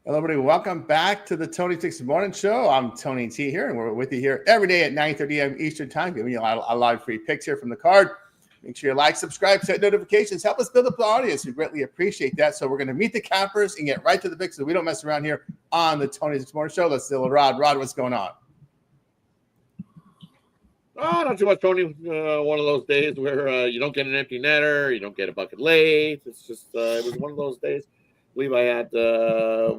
Hello, everybody. Welcome back to the Tony Tix Morning Show. I'm Tony T here, and we're with you here every day at 9:30 a.m. Eastern Time, giving you a lot of free picks here from the card. Make sure you like, subscribe, set notifications. Help us build up the audience. We greatly appreciate that. So we're going to meet the cappers and get right to the picks so we don't mess around here on the Tony Tix Morning Show. Let's do Rod. Rod, what's going on? Oh, not too much, Tony. One of those days where you don't get an empty netter, you don't get a bucket late. It's just it was one of those days. I believe I had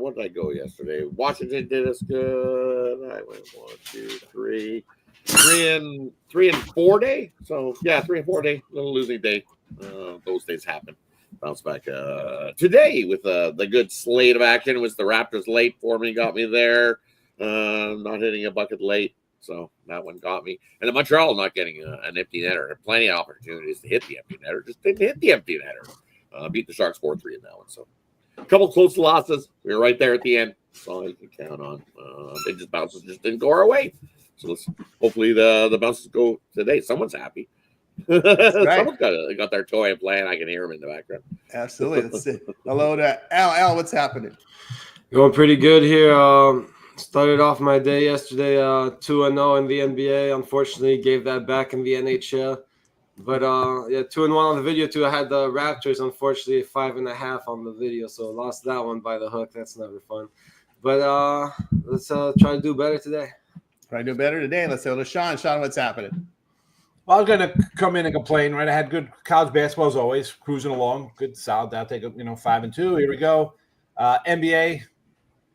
what did I go yesterday? Washington did us good. I went 1, 2, 3 and 4 day. So yeah, 3 and 4 day, little losing day. Those days happen. Bounce back today with the good slate of action. It was the Raptors late for me, got me there. Not hitting a bucket late. So that one got me. And the Montreal not getting an empty netter. Plenty of opportunities to hit the empty netter. Just didn't hit the empty netter. Beat the Sharks 4-3 in that one. So a couple close losses. We were right there at the end. That's all you can count on. They just bounces just didn't go our way. So hopefully the bounces go today. Someone's happy. Right. Someone's got their toy and playing. I can hear them in the background. Absolutely. Let's see. Hello to Al. Al, what's happening? Going pretty good here. Started off my day yesterday 2-0 in the NBA. Unfortunately, gave that back in the NHL. But 2-1 on the video too. I had the Raptors, unfortunately, 5.5 on the video, so lost that one by the hook. That's never fun. But let's try to do better today. Try to do better today. Let's go to Sean. Sean, what's happening? Well, I was going to come in and complain, right? I had good college basketball as always, cruising along, good solid. I'll take 5-2. Here we go. NBA,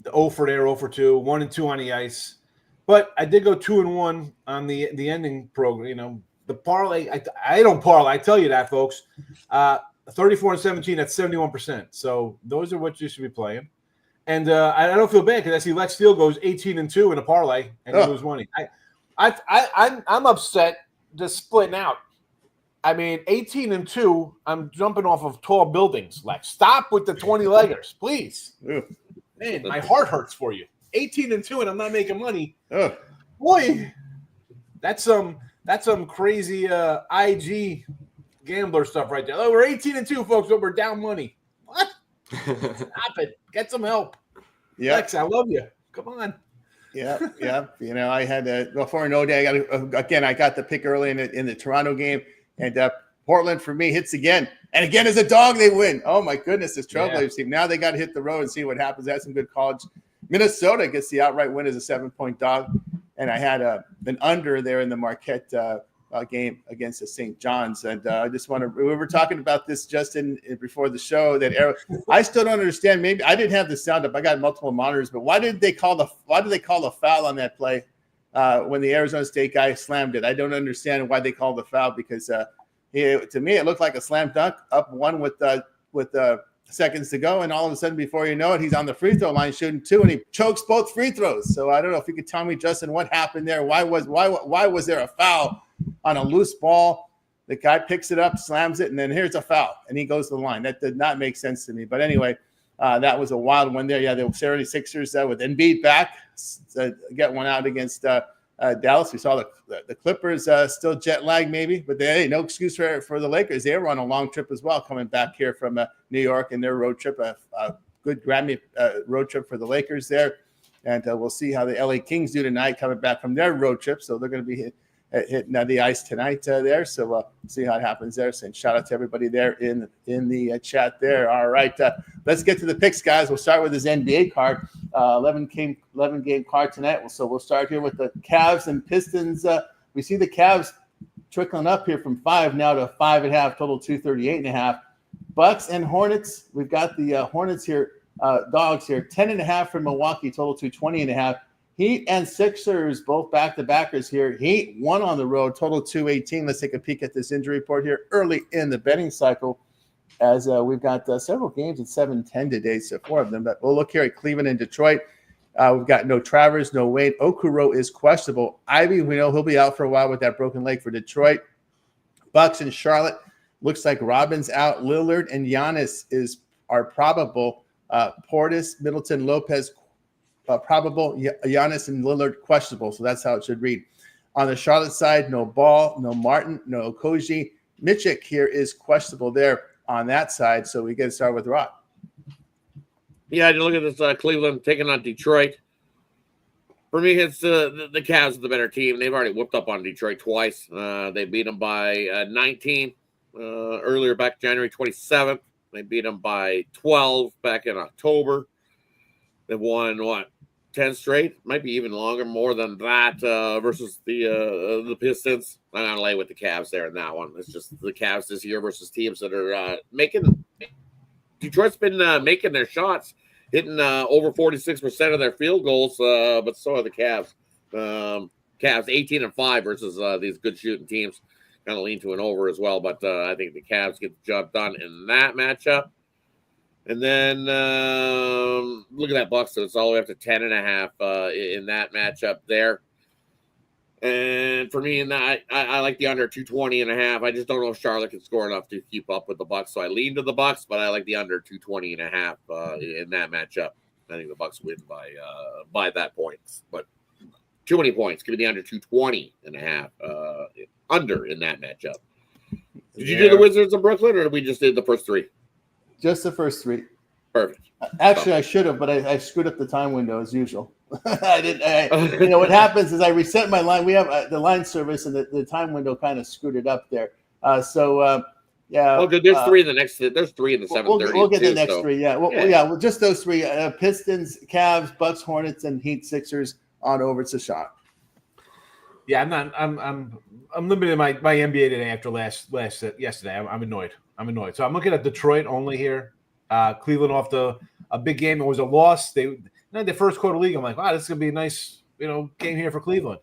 the 0 for there, 0 for 2, 1-2 on the ice. But I did go 2-1 on the ending program. The parlay, I don't parlay. I tell you that, folks. 34-17, that's 71%. So those are what you should be playing. And I don't feel bad because I see Lex Steele goes 18-2 in a parlay and he lose money. I'm upset just splitting out. I mean, 18-2, I'm jumping off of tall buildings. Lex, stop with the 20-leggers, please. Man, my heart hurts for you. 18-2 and I'm not making money. Boy, that's some crazy IG gambler stuff right there. Oh, we're 18-2, folks, but we're down money. What? Stop it. Get some help. Yeah, Lex, I love you. Come on. Yeah. I had before no day. I got the pick early in the Toronto game, and Portland for me hits again, and again as a dog they win. Oh my goodness, this Trailblazers team. Now they got to hit the road and see what happens. That's some good college. Minnesota gets the outright win as a 7-point dog, and I had an under there in the Marquette game against the St. John's. And I just want to. We were talking about this just before the show. I still don't understand. Maybe I didn't have the sound up. I got multiple monitors, but why did they call the foul on that play when the Arizona State guy slammed it? I don't understand why they called the foul because to me it looked like a slam dunk, up one with seconds to go, and all of a sudden, before you know it, he's on the free throw line shooting 2, and he chokes both free throws. So I don't know if you could tell me, Justin, what happened there? Why was there a foul on a loose ball? The guy picks it up, slams it, and then here's a foul, and he goes to the line. That did not make sense to me. But anyway, that was a wild one there. Yeah, the 76ers with Embiid back get one out against Dallas. We saw the Clippers still jet lag maybe, but no excuse for the Lakers. They were on a long trip as well, coming back here from New York and their road trip, a good Grammy road trip for the Lakers there. And we'll see how the LA Kings do tonight coming back from their road trip. So they're going to be hitting the ice tonight there. So we'll see how it happens there. So shout out to everybody there in the chat there. All right, let's get to the picks, guys. We'll start with this NBA card. 11 game card tonight. So we'll start here with the Cavs and Pistons. We see the Cavs trickling up here from 5 now to 5.5, total 238.5. Bucks and Hornets. We've got the Hornets here, dogs here, 10.5 for Milwaukee, total 220.5. Heat and Sixers, both back-to-backers here. Heat, 1 on the road, total 218. Let's take a peek at this injury report here early in the betting cycle, as we've got several games at 7-10 today, so 4 of them. But we'll look here at Cleveland and Detroit. We've got no Travers, no Wade. Okoro is questionable. Ivy, we know he'll be out for a while with that broken leg for Detroit. Bucks and Charlotte, looks like Robin's out. Lillard and Giannis are probable. Portis, Middleton, Lopez probable. Giannis and Lillard questionable. So that's how it should read. On the Charlotte side, no Ball, no Martin, no Okogie. Mitchell here is questionable there on that side. So we get to start with Rod. Yeah, you look at this Cleveland taking on Detroit. For me, it's the Cavs are the better team. They've already whooped up on Detroit twice. They beat them by 19 earlier back January 27th. They beat them by 12 back in October. They've won, 10 straight? Might be even longer, more than that versus the Pistons. I'm going to lay with the Cavs there in that one. It's just the Cavs this year versus teams that are making – Detroit's been making their shots, hitting over 46% of their field goals, but so are the Cavs. Cavs 18-5 versus these good shooting teams. Kind of lean to an over as well, but I think the Cavs get the job done in that matchup. And then look at that Bucks. So it's all the way up to 10.5 in that matchup there. And for me, in that, I like the under 220.5. I just don't know if Charlotte can score enough to keep up with the Bucks. So I lean to the Bucks, but I like the under 220.5 in that matchup. I think the Bucks win by that points, but too many points. Give me the under 220.5 under in that matchup. Did you do the Wizards of Brooklyn, or did we just did the first three? Just the first three. Perfect. Actually, I should have, but I screwed up the time window as usual. I didn't. You know what happens is I reset my line. We have the line service, and the time window kind of screwed it up there. Yeah. Oh, good. There's three in the next. There's three in the 7:30. We'll get the next three. Yeah. Well, just those three: Pistons, Cavs, Bucks, Hornets, and Heat, Sixers. On over to Sean. Yeah, I'm limited in my NBA today after yesterday. I'm annoyed. So I'm looking at Detroit only here. Cleveland off a big game. It was a loss. They had their first quarter league. I'm like, wow, this is gonna be a nice game here for Cleveland.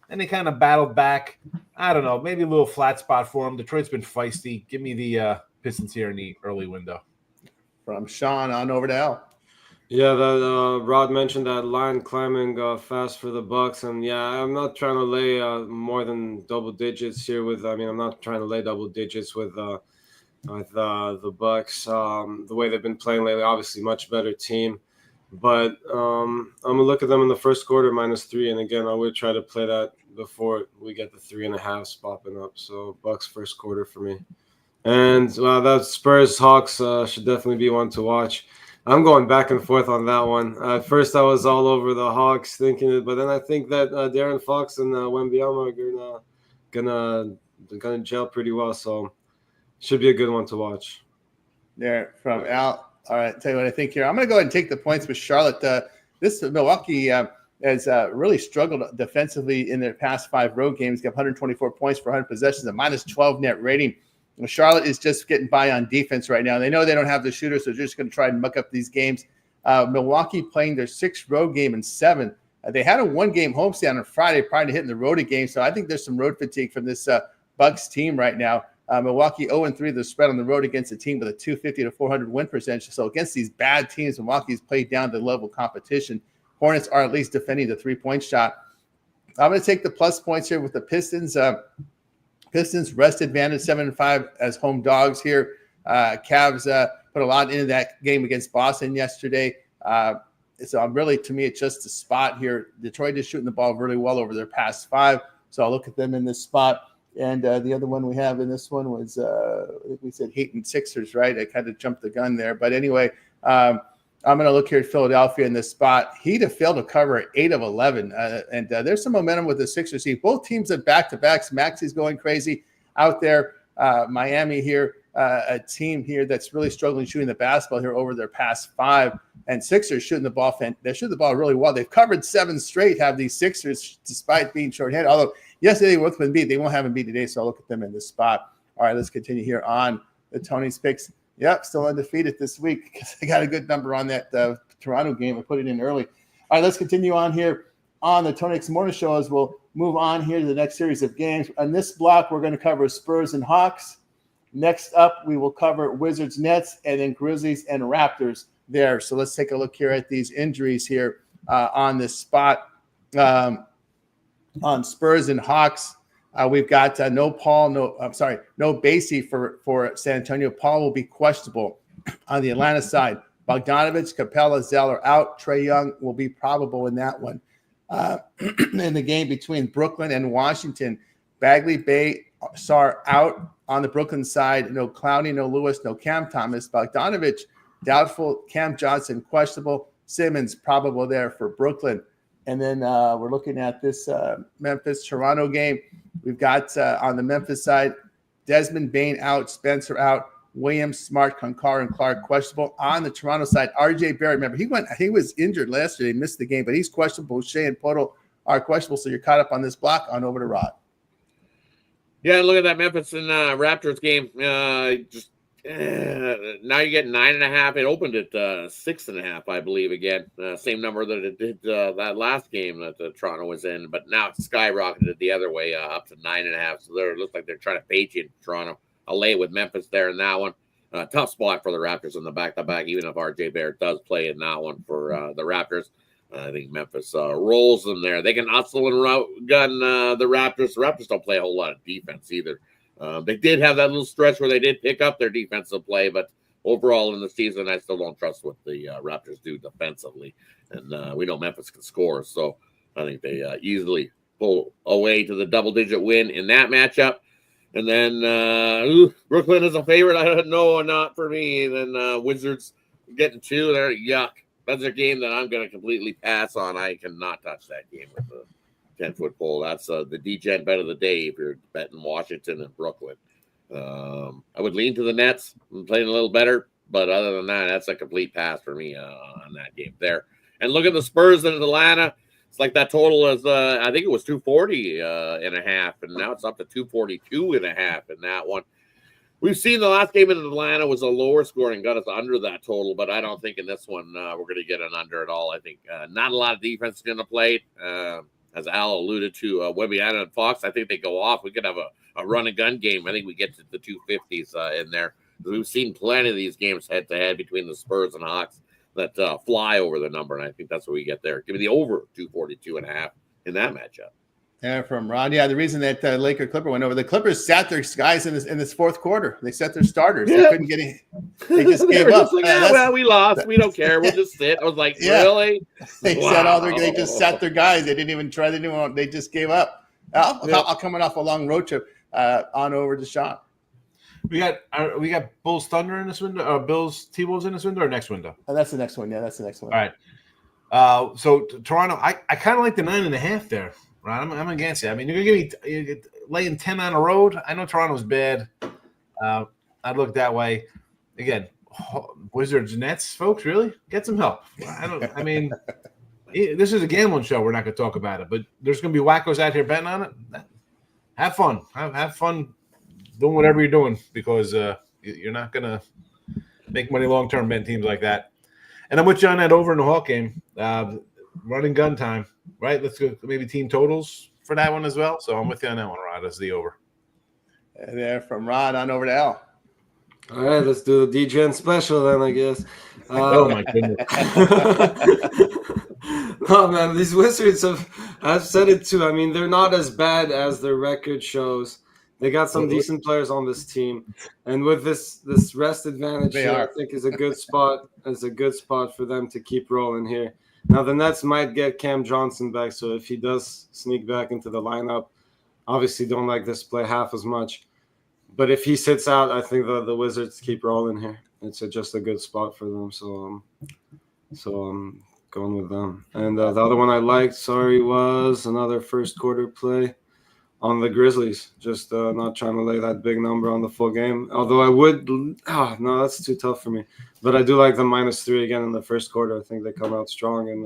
And they kind of battled back. I don't know, maybe a little flat spot for them. Detroit's been feisty. Give me the Pistons here in the early window. From Sean on over to Al. Yeah, that Rod mentioned that line climbing fast for the Bucks, and yeah, I'm not trying to lay more than double digits here. I'm not trying to lay double digits with the Bucks. The way they've been playing lately, obviously much better team, but I'm gonna look at them in the first quarter -3, and again, I would try to play that before we get the 3.5 popping up. So Bucks first quarter for me, and that Spurs Hawks should definitely be one to watch. I'm going back and forth on that one. At first, I was all over the Hawks thinking it, but then I think that Darren Fox and Wembanyama are gonna gel pretty well. So should be a good one to watch. There from Al. All right, tell you what I think here. I'm going to go ahead and take the points with Charlotte. This Milwaukee has really struggled defensively in their past 5 road games. Got 124 points for 100 possessions, a -12 net rating. Charlotte is just getting by on defense right now. They know they don't have the shooters, so they're just going to try and muck up these games. Milwaukee playing their 6th road game in 7. They had a 1-game homestand on Friday prior to hitting the road game, so I think there's some road fatigue from this Bucks team right now. Milwaukee 0-3 the spread on the road against a team with a 250 to 400 win percentage. So against these bad teams, Milwaukee's played down to level competition. Hornets are at least defending the 3-point shot. I'm going to take the plus points here with the Pistons. Pistons rest advantage 7-5 as home dogs here. Cavs put a lot into that game against Boston yesterday. So to me, it's just a spot here. Detroit is shooting the ball really well over their past 5. So I'll look at them in this spot. And the other one we have in this one was, I think we said Heat and Sixers, right? I kind of jumped the gun there. But anyway, I'm going to look here at Philadelphia in this spot. Heat have failed to cover 8 of 11. And there's some momentum with the Sixers. See, both teams have back-to-backs. Maxi's going crazy out there. Miami here, a team here that's really struggling shooting the basketball here over their past 5. And Sixers shooting the ball. They're shooting the ball really well. They've covered 7 straight, have these Sixers, despite being short-handed. Although, yesterday they were with beat. They won't have them beat today, so I'll look at them in this spot. All right, let's continue here on the Tony's picks. Yep, still undefeated this week because I got a good number on that Toronto game. I put it in early. All right, let's continue on here on the Tony X Morning Show as we'll move on here to the next series of games. On this block, we're going to cover Spurs and Hawks. Next up, we will cover Wizards, Nets, and then Grizzlies and Raptors there. So let's take a look here at these injuries here on this spot. On Spurs and Hawks, we've got no Basie for San Antonio. Paul will be questionable. On the Atlanta side, Bogdanovich, Capella, Zeller out. Trae Young will be probable in that one. In the game between Brooklyn and Washington, Bagley, Bay, Sar out on the Brooklyn side. No Clowney, no Lewis, no Cam Thomas. Bogdanovich doubtful. Cam Johnson, questionable. Simmons, probable there for Brooklyn. And then we're looking at this Memphis-Toronto game. We've got on the Memphis side, Desmond Bain out, Spencer out, Williams, Smart, Concar, and Clark questionable. On the Toronto side, RJ Barrett, remember, he was injured last year. He missed the game, but he's questionable. Shea and Poto are questionable, so you're caught up on this block. On over to Rod. Yeah, look at that Memphis and Raptors game. Now you get 9.5. It opened at 6.5, I believe. Again, same number that it did that last game that Toronto was in, but now it's skyrocketed the other way up to 9.5. So it looks like they're trying to bait you in Toronto. I'll lay it with Memphis there in that one. Tough spot for the Raptors in the back-to-back, even if RJ Barrett does play in that one for the Raptors. I think Memphis rolls them there. They can hustle and gun the Raptors. The Raptors don't play a whole lot of defense either. They did have that little stretch where they did pick up their defensive play, but overall in the season, I still don't trust what the Raptors do defensively. And we know Memphis can score, so I think they easily pull away to the double-digit win in that matchup. And then Brooklyn is a favorite. I don't know, not for me. And then Wizards getting 2 there. Yuck. That's a game that I'm going to completely pass on. I cannot touch that game with the 10-foot pole. That's the DGen bet of the day if you're betting Washington and Brooklyn. I would lean to the Nets. I'm playing a little better, but other than that, that's a complete pass for me on that game there. And look at the Spurs in Atlanta. It's like that total is, I think it was 240.5, and now it's up to 242.5 in that one. We've seen the last game in Atlanta was a lower score and got us under that total, but I don't think in this one we're going to get an under at all. I think not a lot of defense is going to play. As Al alluded to, Webbiana and Fox, I think they go off. We could have a run-and-gun game. I think we get to the 250s in there. We've seen plenty of these games head-to-head between the Spurs and Hawks that fly over the number, and I think that's what we get there. Give me the over 242.5 in that matchup. And from Rod, yeah, the reason that Laker Clipper went over, the Clippers sat their guys in this fourth quarter. They set their starters. They couldn't get in. They just gave up. Like, well, we lost. We don't care. We'll just sit. I was like, really? They they just sat their guys. They didn't even try. They just gave up. I'll coming off a long road trip on over to Sean. We got Bulls Thunder in this window, Bills T-Wolves in this window, or next window? That's the next one. Yeah, that's the next one. All right. So Toronto, I kind of like the 9.5 there. Right, I'm against you. I mean, you're gonna give me laying 10 on the road. I know Toronto's bad. I'd look that way. Again, Wizards Nets, folks, really get some help. I mean, this is a gambling show. We're not gonna talk about it, but there's gonna be wackos out here betting on it. Have fun. Have fun doing whatever you're doing because you're not gonna make money long term betting teams like that. And I'm with you on that over in the Hawk game. Running gun time, right? Let's go maybe team totals for that one as well. So I'm with you on that one, Rod. That's the over. And there from Rod on over to Al. All right, let's do the DGen special then, I guess. Oh my goodness. Oh man, these Wizards I've said it too. I mean, they're not as bad as their record shows. They got some decent players on this team, and with this rest advantage, I think is a good spot. Is a good spot for them to keep rolling here. Now, the Nets might get Cam Johnson back, so if he does sneak back into the lineup, obviously don't like this play half as much. But if he sits out, I think the Wizards keep rolling here. It's just a good spot for them, so I'm going with them. And the other one I liked, was another first quarter play on the Grizzlies. Just not trying to lay that big number on the full game. Although I would – no, that's too tough for me. But I do like the -3 again in the first quarter. I think they come out strong and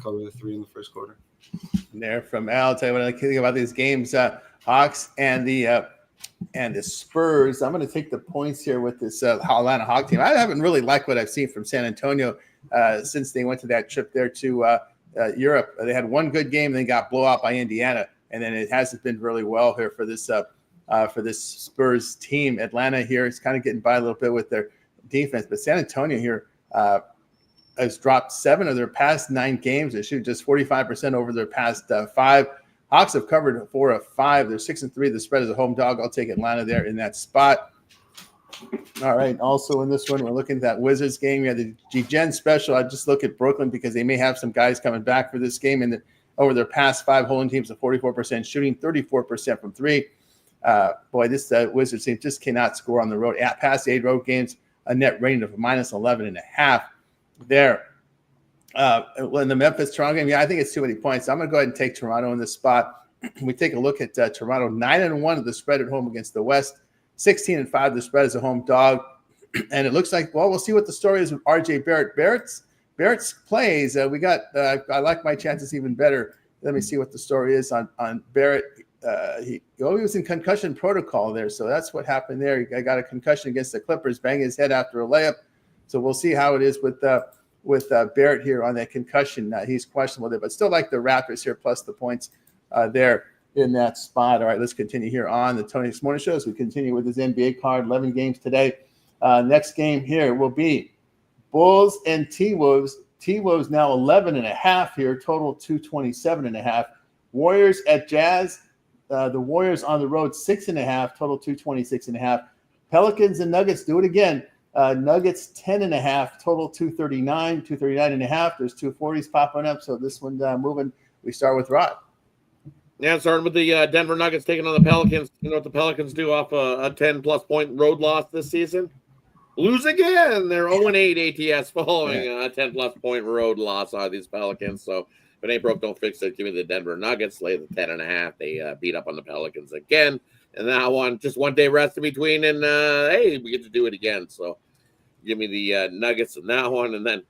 cover the 3 in the first quarter. And there from Al, I'll tell you what I think about these games. Hawks and the Spurs. I'm going to take the points here with this Atlanta Hawk team. I haven't really liked what I've seen from San Antonio since they went to that trip there to Europe. They had one good game and then got blown out by Indiana. And then it hasn't been really well here for this Spurs team. Atlanta here is kind of getting by a little bit with their defense, but San Antonio here has dropped 7 of their past 9 games. They shoot just 45% over their past 5. Hawks have covered 4 of 5. They're 6-3. The spread is a home dog. I'll take Atlanta there in that spot. All right. Also in this one, we're looking at that Wizards game. We had the G-Gen special. I just look at Brooklyn because they may have some guys coming back for this game. And over their past 5 holding teams of 44% shooting, 34% from 3. This Wizards team just cannot score on the road. Past 8 road games, a net rating of -11.5 there. In the Memphis-Toronto game, I think it's too many points. I'm going to go ahead and take Toronto in this spot. We take a look at Toronto, 9-1 of the spread at home against the West, 16-5 the spread as a home dog. And it looks like, well, we'll see what the story is with RJ Barrett. Barrett's plays, I like my chances even better. Let me see what the story is on Barrett. He was in concussion protocol there, so that's what happened there. He got a concussion against the Clippers, banging his head after a layup. So we'll see how it is with Barrett here on that concussion. He's questionable there, but still like the Raptors here, plus the points there in that spot. All right, let's continue here on the Tony This Morning Show as we continue with his NBA card. 11 games today. Next game here will be Bulls and T-Wolves. T-Wolves now 11.5 here, total 227.5. Warriors at Jazz. The Warriors on the road 6.5, total 226.5. Pelicans and Nuggets do it again. Nuggets 10.5, total 239.5. There's 240s popping up, so this one moving. We start with Rod. Yeah, starting with the Denver Nuggets taking on the Pelicans. You know what the Pelicans do off a 10-plus point road loss this season? Lose again. They're 0-8 ATS following a 10-plus point road loss on these Pelicans. So if it ain't broke, don't fix it. Give me the Denver Nuggets. Lay the 10.5. They beat up on the Pelicans again. And that one, just one day rest in between. And, hey, we get to do it again. So give me the Nuggets in that one. And then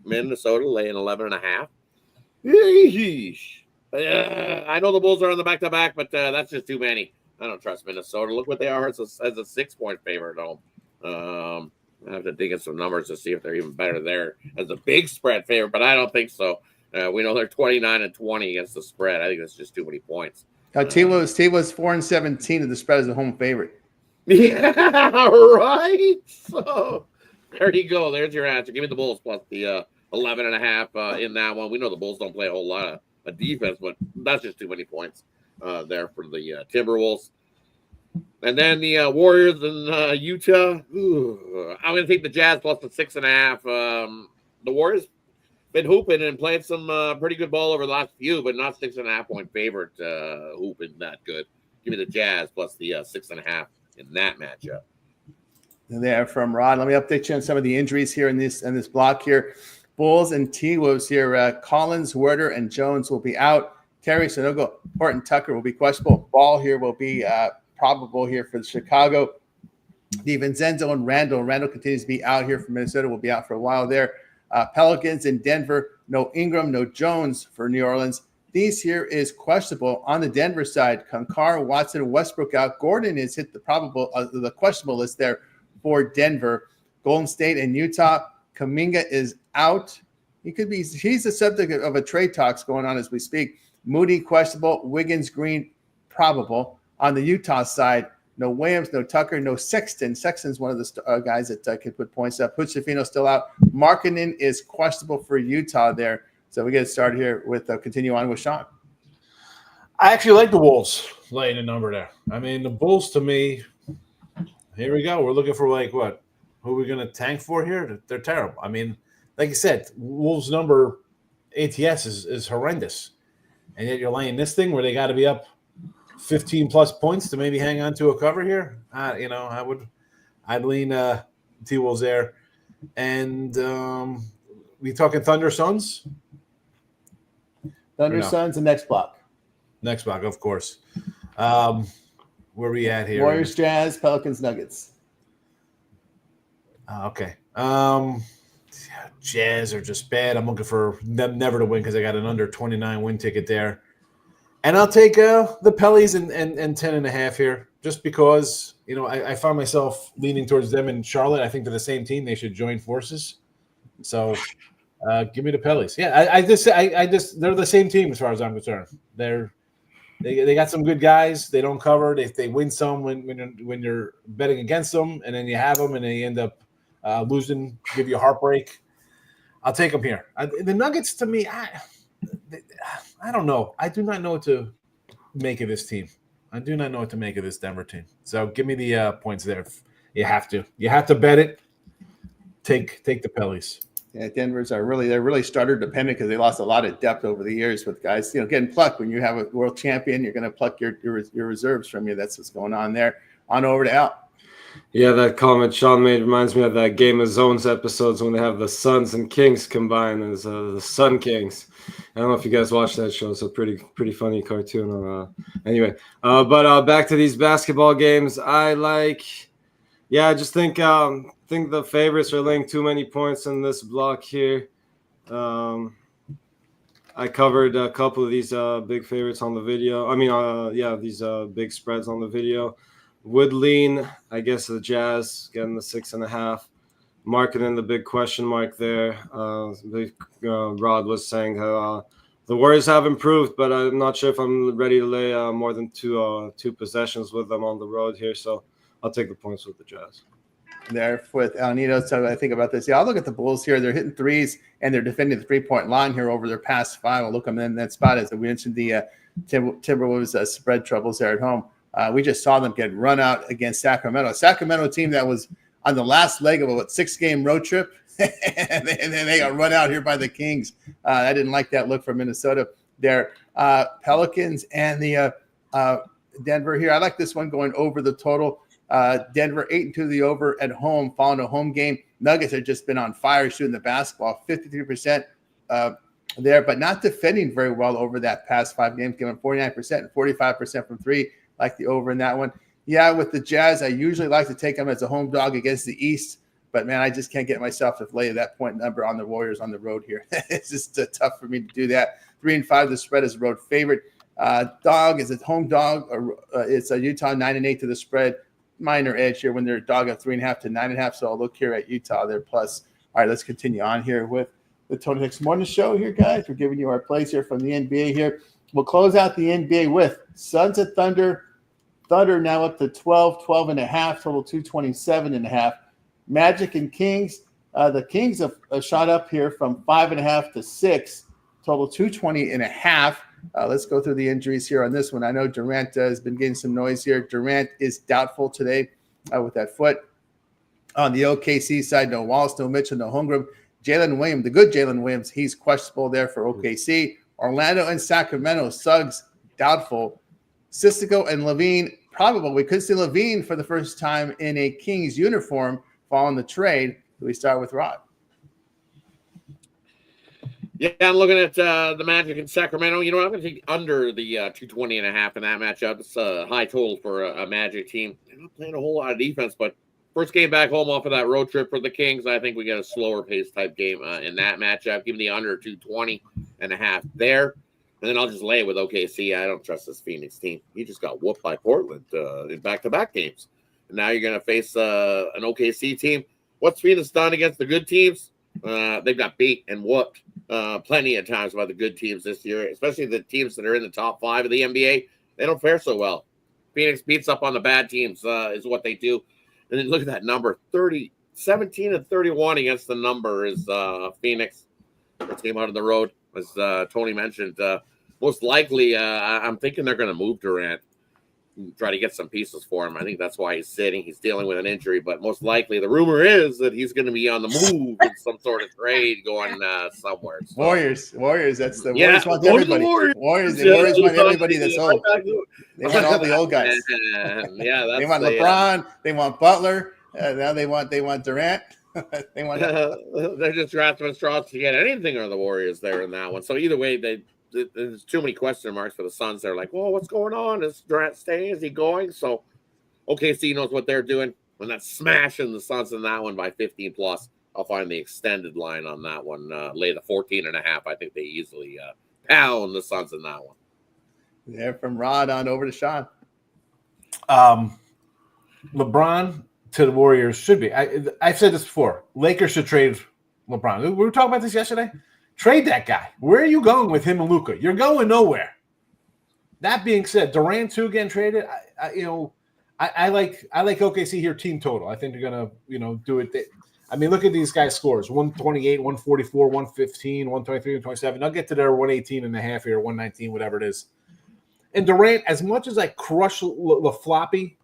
Minnesota laying 11.5. I know the Bulls are on the back-to-back, but that's just too many. I don't trust Minnesota. Look what they are as a 6-point favorite at home. I have to dig in some numbers to see if they're even better there as a big spread favorite, but I don't think so. We know they're 29-20 against the spread. I think that's just too many points. T-Wolves 4-17 of the spread as a home favorite. Yeah, right. So there you go. There's your answer. Give me the Bulls plus the 11.5 in that one. We know the Bulls don't play a whole lot of defense, but that's just too many points there for the Timberwolves. And then the Warriors in Utah. I'm going to take the Jazz plus the 6.5. The Warriors been hooping and playing some pretty good ball over the last few, but not 6.5 point favorite hooping that good. Give me the Jazz plus the 6.5 in that matchup. There from Rod. Let me update you on some of the injuries here in this block here. Bulls and T-Wolves here. Collins, Werder, and Jones will be out. Terry Sanogo, Horton Tucker will be questionable. Ball here will be probable here for Chicago. DiVincenzo and Randall. Randall continues to be out here for Minnesota. Will be out for a while there. Pelicans in Denver. No Ingram, no Jones for New Orleans. These here is questionable on the Denver side. Concard, Watson, Westbrook out. Gordon is hit the questionable list there for Denver. Golden State and Utah. Kuminga is out. He's the subject of a trade talks going on as we speak. Moody questionable. Wiggins, Green probable. On the Utah side, no Williams, no Tucker, no Sexton. Sexton's one of the guys that could put points up. Pucciafino still out. Markkanen is questionable for Utah there. So we get started here with continue on with Sean. I actually like the Wolves laying a number there. I mean, the Bulls to me, here we go. We're looking for what? Who are we going to tank for here? They're terrible. I mean, like you said, Wolves number ATS is horrendous. And yet you're laying this thing where they got to be up 15 plus points to maybe hang on to a cover here. I'd lean T-Wolves there. And we talking Thunder Suns? Thunder Suns the next block. Next block, of course. Where we at here? Warriors, Jazz, Pelicans, Nuggets. Okay. Jazz are just bad. I'm looking for them never to win because I got an under 29 win ticket there. And I'll take the Pellies and 10.5 here just because, I find myself leaning towards them in Charlotte. I think they're the same team. They should join forces. So give me the Pellies. Yeah, I just they're the same team as far as I'm concerned. They got some good guys. They don't cover. They win some when you're betting against them, and then you have them, and then you end up losing, give you a heartbreak. I'll take them here. The Nuggets, to me, I don't know. I do not know what to make of this team. I do not know what to make of this Denver team. So give me the points there. You have to. You have to bet it. Take the Pellies. Yeah, Denver's they're really starter dependent because they lost a lot of depth over the years with guys, getting plucked. When you have a world champion, you're going to pluck your reserves from you. That's what's going on there. On over to Al. Yeah, that comment Sean made reminds me of that Game of Zones episodes when they have the Suns and Kings combined as the Sun Kings. I don't know if you guys watch that show. It's a pretty funny cartoon. Anyway, but back to these basketball games. I just think the favorites are laying too many points in this block here. I covered a couple of these big favorites on the video. These big spreads on the video. Would lean, I guess, the Jazz getting the 6.5. Marketing the big question mark there. Rod was saying how the Warriors have improved, but I'm not sure if I'm ready to lay more than two possessions with them on the road here. So I'll take the points with the Jazz. There with Alnito. So I think about this. Yeah, I'll look at the Bulls here. They're hitting threes and they're defending the 3-point line here over their past 5. I'll look them in that spot as we mentioned the Timberwolves spread troubles there at home. We just saw them get run out against Sacramento. A Sacramento team that was on the last leg of a 6-game road trip, and then they got run out here by the Kings. I didn't like that look for Minnesota there. Pelicans and the Denver here. I like this one going over the total. Denver 8-2 the over at home, following a home game. Nuggets have just been on fire shooting the basketball, 53% there, but not defending very well over that past 5 games, giving 49% and 45% from 3. Like the over in that one. Yeah, with the Jazz, I usually like to take them as a home dog against the East, but man, I just can't get myself to lay that point number on the Warriors on the road here. It's just tough for me to do that. 3-5, the spread is a road favorite. Dog is a home dog. It's a Utah 9-8 to the spread. Minor edge here when they're a dog at 3.5 to 9.5. So I'll look here at Utah there plus. All right, let's continue on here with the Tony Hicks Morning Show here, guys. We're giving you our plays here from the NBA here. We'll close out the NBA with Suns at Thunder. Thunder now up to 12.5, total 227.5. Magic and Kings. The Kings have shot up here from 5.5 to 6, total 220.5. Let's go through the injuries here on this one. I know Durant has been getting some noise here. Durant is doubtful today with that foot. On the OKC side, no Wallace, no Mitchell, no Holmgren. Jalen Williams, the good Jalen Williams, he's questionable there for OKC. Orlando and Sacramento, Suggs, doubtful. Sistico and Levine, probable. We could see Levine for the first time in a Kings uniform following the trade. We start with Rod. Yeah, I'm looking at the Magic in Sacramento. You know, I'm going to take under the 220.5 in that matchup. It's a high total for a Magic team. They're not playing a whole lot of defense, but first game back home off of that road trip for the Kings, I think we get a slower pace type game in that matchup. Give me the under 220.5 there. And then I'll just lay it with OKC. I don't trust this Phoenix team. He just got whooped by Portland in back-to-back games. And now you're going to face an OKC team. What's Phoenix done against the good teams? They've got beat and whooped plenty of times by the good teams this year, especially the teams that are in the top 5 of the NBA. They don't fare so well. Phoenix beats up on the bad teams is what they do. And then look at that number, 17-31 against the number is Phoenix. First game out on the road. As Tony mentioned, most likely, I'm thinking they're going to move Durant and try to get some pieces for him. I think that's why he's sitting. He's dealing with an injury, but most likely the rumor is that he's going to be on the move in some sort of trade going somewhere. So, Warriors. That's the Warriors want everybody. Warriors want everybody that's old. They want all the old guys. Yeah, they want LeBron. They want Butler. Now they want Durant. They want. They're just grasping straws to get anything on the Warriors there in that one. So either way, there's too many question marks for the Suns. They're like, well, what's going on? Is Durant staying? Is he going? So OKC knows what they're doing. When that's smashing the Suns in that one by 15 plus, I'll find the extended line on that one. Lay the 14.5. I think they easily pound the Suns in that one. Yeah, from Rod on over to Sean. LeBron to the Warriors should be. I've said this before. Lakers should trade LeBron. We were talking about this yesterday. Trade that guy. Where are you going with him and Luka? You're going nowhere. That being said, Durant too getting traded. I like OKC here team total. I think they're gonna do it. I mean, look at these guys' scores: 128, 144, 115, 123, 127. I'll get to their 118.5 here, 119, whatever it is. And Durant, as much as I crush LaFloppy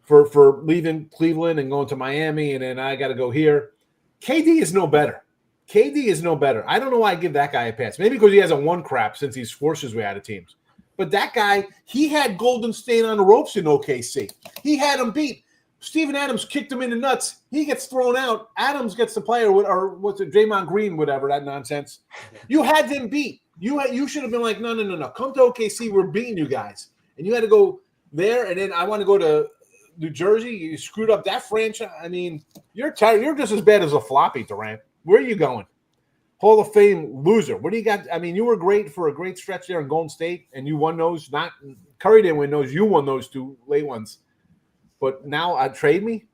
for leaving Cleveland and going to Miami, and then I got to go here, KD is no better. KD is no better. I don't know why I give that guy a pass. Maybe because he hasn't won crap since he's forced his way out of teams. But that guy, he had Golden State on the ropes in OKC. He had him beat. Steven Adams kicked him in the nuts. He gets thrown out. Adams gets the player, or what's it, Draymond Green, whatever, that nonsense. You had them beat. You should have been like, no. Come to OKC. We're beating you guys. And you had to go there, and then I want to go to New Jersey. You screwed up that franchise. I mean, you're just as bad as a floppy, Durant. Where are you going? Hall of Fame loser. What do you got? I mean, you were great for a great stretch there in Golden State, and you won those. Not Curry didn't win those. You won those 2 late ones. But now trade me.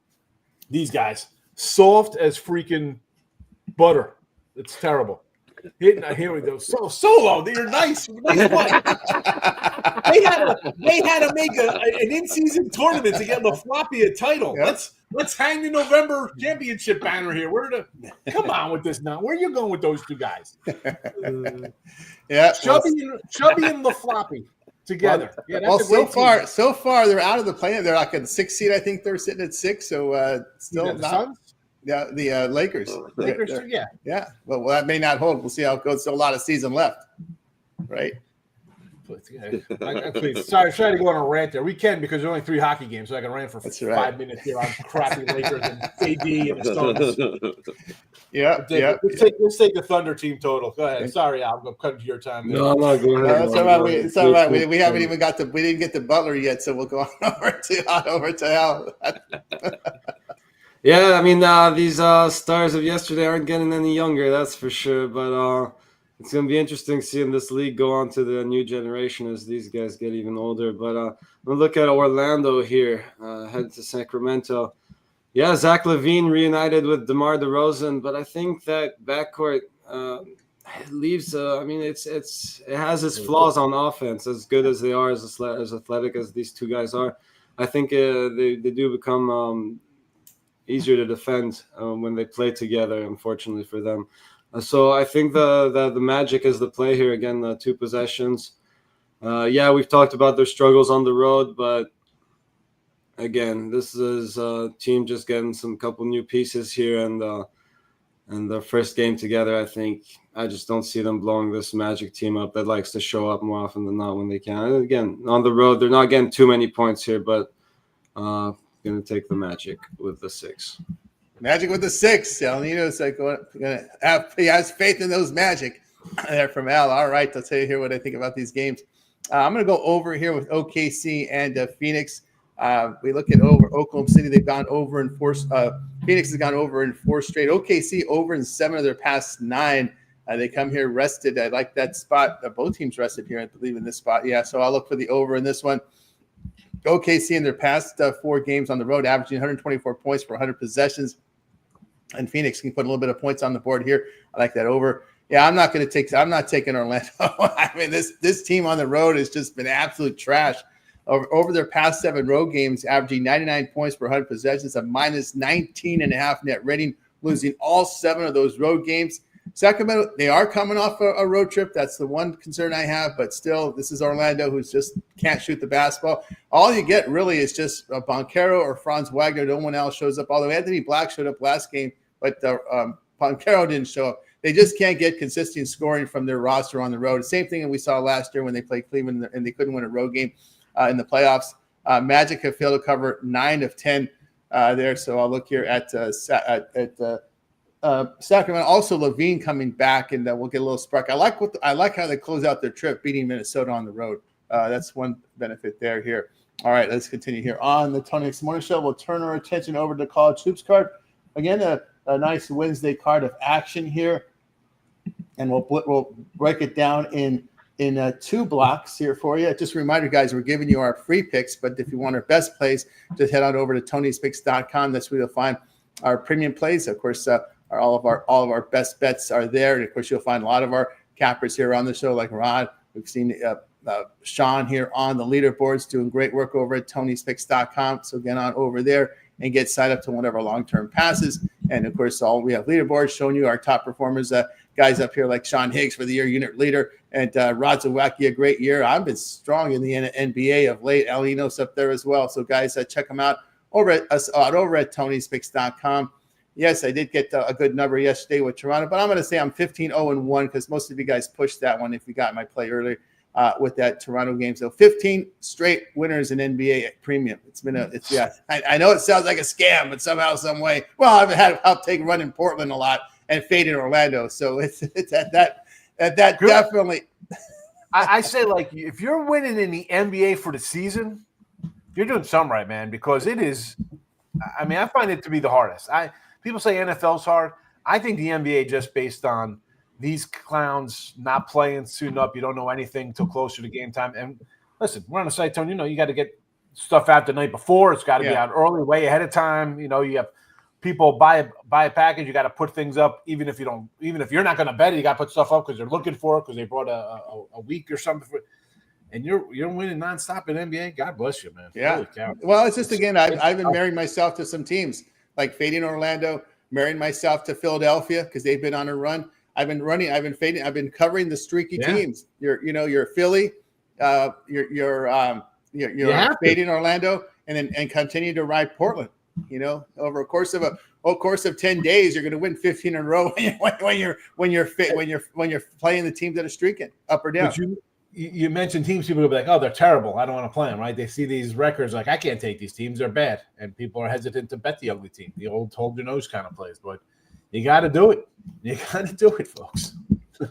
These guys, soft as freaking butter. It's terrible. Here we go. Solo, you're nice. Nice play. They had to make an in-season tournament to get LaFloppy a title. Yep. Let's hang the November championship banner here. Come on with this now. Where are you going with those 2 guys? Yeah, Chubby and LaFloppy together. Well, so far they're out of the play. They're like at the 6th seed. I think they're sitting at 6. So still not. Suns? Yeah, the Lakers. Lakers, yeah. Yeah. Well, that may not hold. We'll see how it goes. Still a lot of season left, right? Please, sorry to go on a rant there. We can because there's only 3 hockey games, so I can rant for 5 minutes here on crappy Lakers and AD and the Suns. Yeah. Let's take the Thunder team total. Go ahead. Sorry, Al, I'm cutting to your time. No, I'm not going. It's all right. It's all right. We haven't even we didn't get the Butler yet, so we'll go on over to Al. Yeah, I mean, these stars of yesterday aren't getting any younger, that's for sure. But it's going to be interesting seeing this league go on to the new generation as these guys get even older. But I'm going to look at Orlando here, head to Sacramento. Yeah, Zach LaVine reunited with DeMar DeRozan, but I think that backcourt leaves. It has its flaws on offense. As good as they are, as athletic as these 2 guys are, I think they do become easier to defend when they play together. Unfortunately for them. So I think the Magic is the play here. Again, the 2 possessions. We've talked about their struggles on the road, but again, this is a team just getting some couple new pieces here, and their first game together. I just don't see them blowing this Magic team up that likes to show up more often than not when they can. And again, on the road, they're not getting too many points here, but going to take the Magic with the 6. Magic with the 6. El Nino's like he has faith in those Magic. There from Al. All right, I'll tell you here what I think about these games. I'm going to go over here with OKC and Phoenix. We look at Oklahoma City. They've gone over in 4. Phoenix has gone over in 4 straight. OKC over in 7 of their past 9. They come here rested. I like that spot. Both teams rested here, I believe, in this spot. Yeah, so I'll look for the over in this one. OKC in their past 4 games on the road, averaging 124 points per 100 possessions. And Phoenix can put a little bit of points on the board here. I like that over. Yeah, I'm not taking Orlando. I mean, this team on the road has just been absolute trash. Over their past 7 road games, averaging 99 points per 100 possessions, a minus 19.5 net rating, losing all 7 of those road games. Sacramento, they are coming off a road trip. That's the one concern I have, but still, this is Orlando who just can't shoot the basketball. All you get really is just Banchero or Franz Wagner. No one else shows up, although Anthony Black showed up last game, but Banchero didn't show up. They just can't get consistent scoring from their roster on the road. Same thing that we saw last year when they played Cleveland and they couldn't win a road game in the playoffs. Magic have failed to cover 9 of 10 there, so I'll look here at Sacramento. Also, LaVine coming back, and we'll get a little spark. I like how they close out their trip, beating Minnesota on the road. That's one benefit there here. All right, let's continue here on the Tony X Morning Show. We'll turn our attention over to the college hoops card. Again, a nice Wednesday card of action here, and we'll break it down in 2 blocks here for you. Just a reminder, guys, we're giving you our free picks, but if you want our best plays, just head on over to Tony'sPicks.com. That's where you'll find our premium plays. Of course, all of our best bets are there, and of course, you'll find a lot of our cappers here on the show, like Rod. We've seen Sean here on the leaderboards doing great work over at Tony'sPicks.com. So get on over there and get signed up to one of our long-term passes. And of course, we have leaderboards showing you our top performers, guys up here like Sean Higgs for the year unit leader, and Rod Zawacki, a great year. I've been strong in the NBA of late. El Nino's up there as well. So guys, check them out over at Tony'sPicks.com. Yes, I did get a good number yesterday with Toronto, but I'm going to say I'm 15-0-1 because most of you guys pushed that one if you got my play earlier. with that Toronto game. So 15 straight winners in NBA premium. I know it sounds like a scam, but somehow, some way, well, I've had help take run in Portland a lot and fade in Orlando. So it's at that definitely. I say, like, if you're winning in the NBA for the season, you're doing something right, man, because it is. I mean, I find it to be the hardest. People say NFL's hard. I think the NBA, just based on these clowns not playing, suiting up, you don't know anything till closer to game time. And listen, we're on the site, Tony. You got to get stuff out the night before. It's got to be out early, way ahead of time. You have people buy a package. You got to put things up, even if you're not going to bet it. You got to put stuff up because they're looking for it because they brought a week or something for it. And you're winning nonstop in NBA. God bless you, man. Yeah. Well, it's just, again, I've been marrying myself to some teams, like fading Orlando, marrying myself to Philadelphia because they've been on a run. I've been covering the streaky teams. You're Philly, you're fading Orlando, and continue to ride Portland. Over a course of 10 days, you're going to win 15 in a row when you're playing the teams that are streaking up or down. But you mentioned teams, people will be like, oh, they're terrible, I don't want to play them, right? They see these records like, I can't take these teams, they're bad, and people are hesitant to bet the ugly team, the old hold your nose kind of plays. But you got to do it. You got to do it, folks.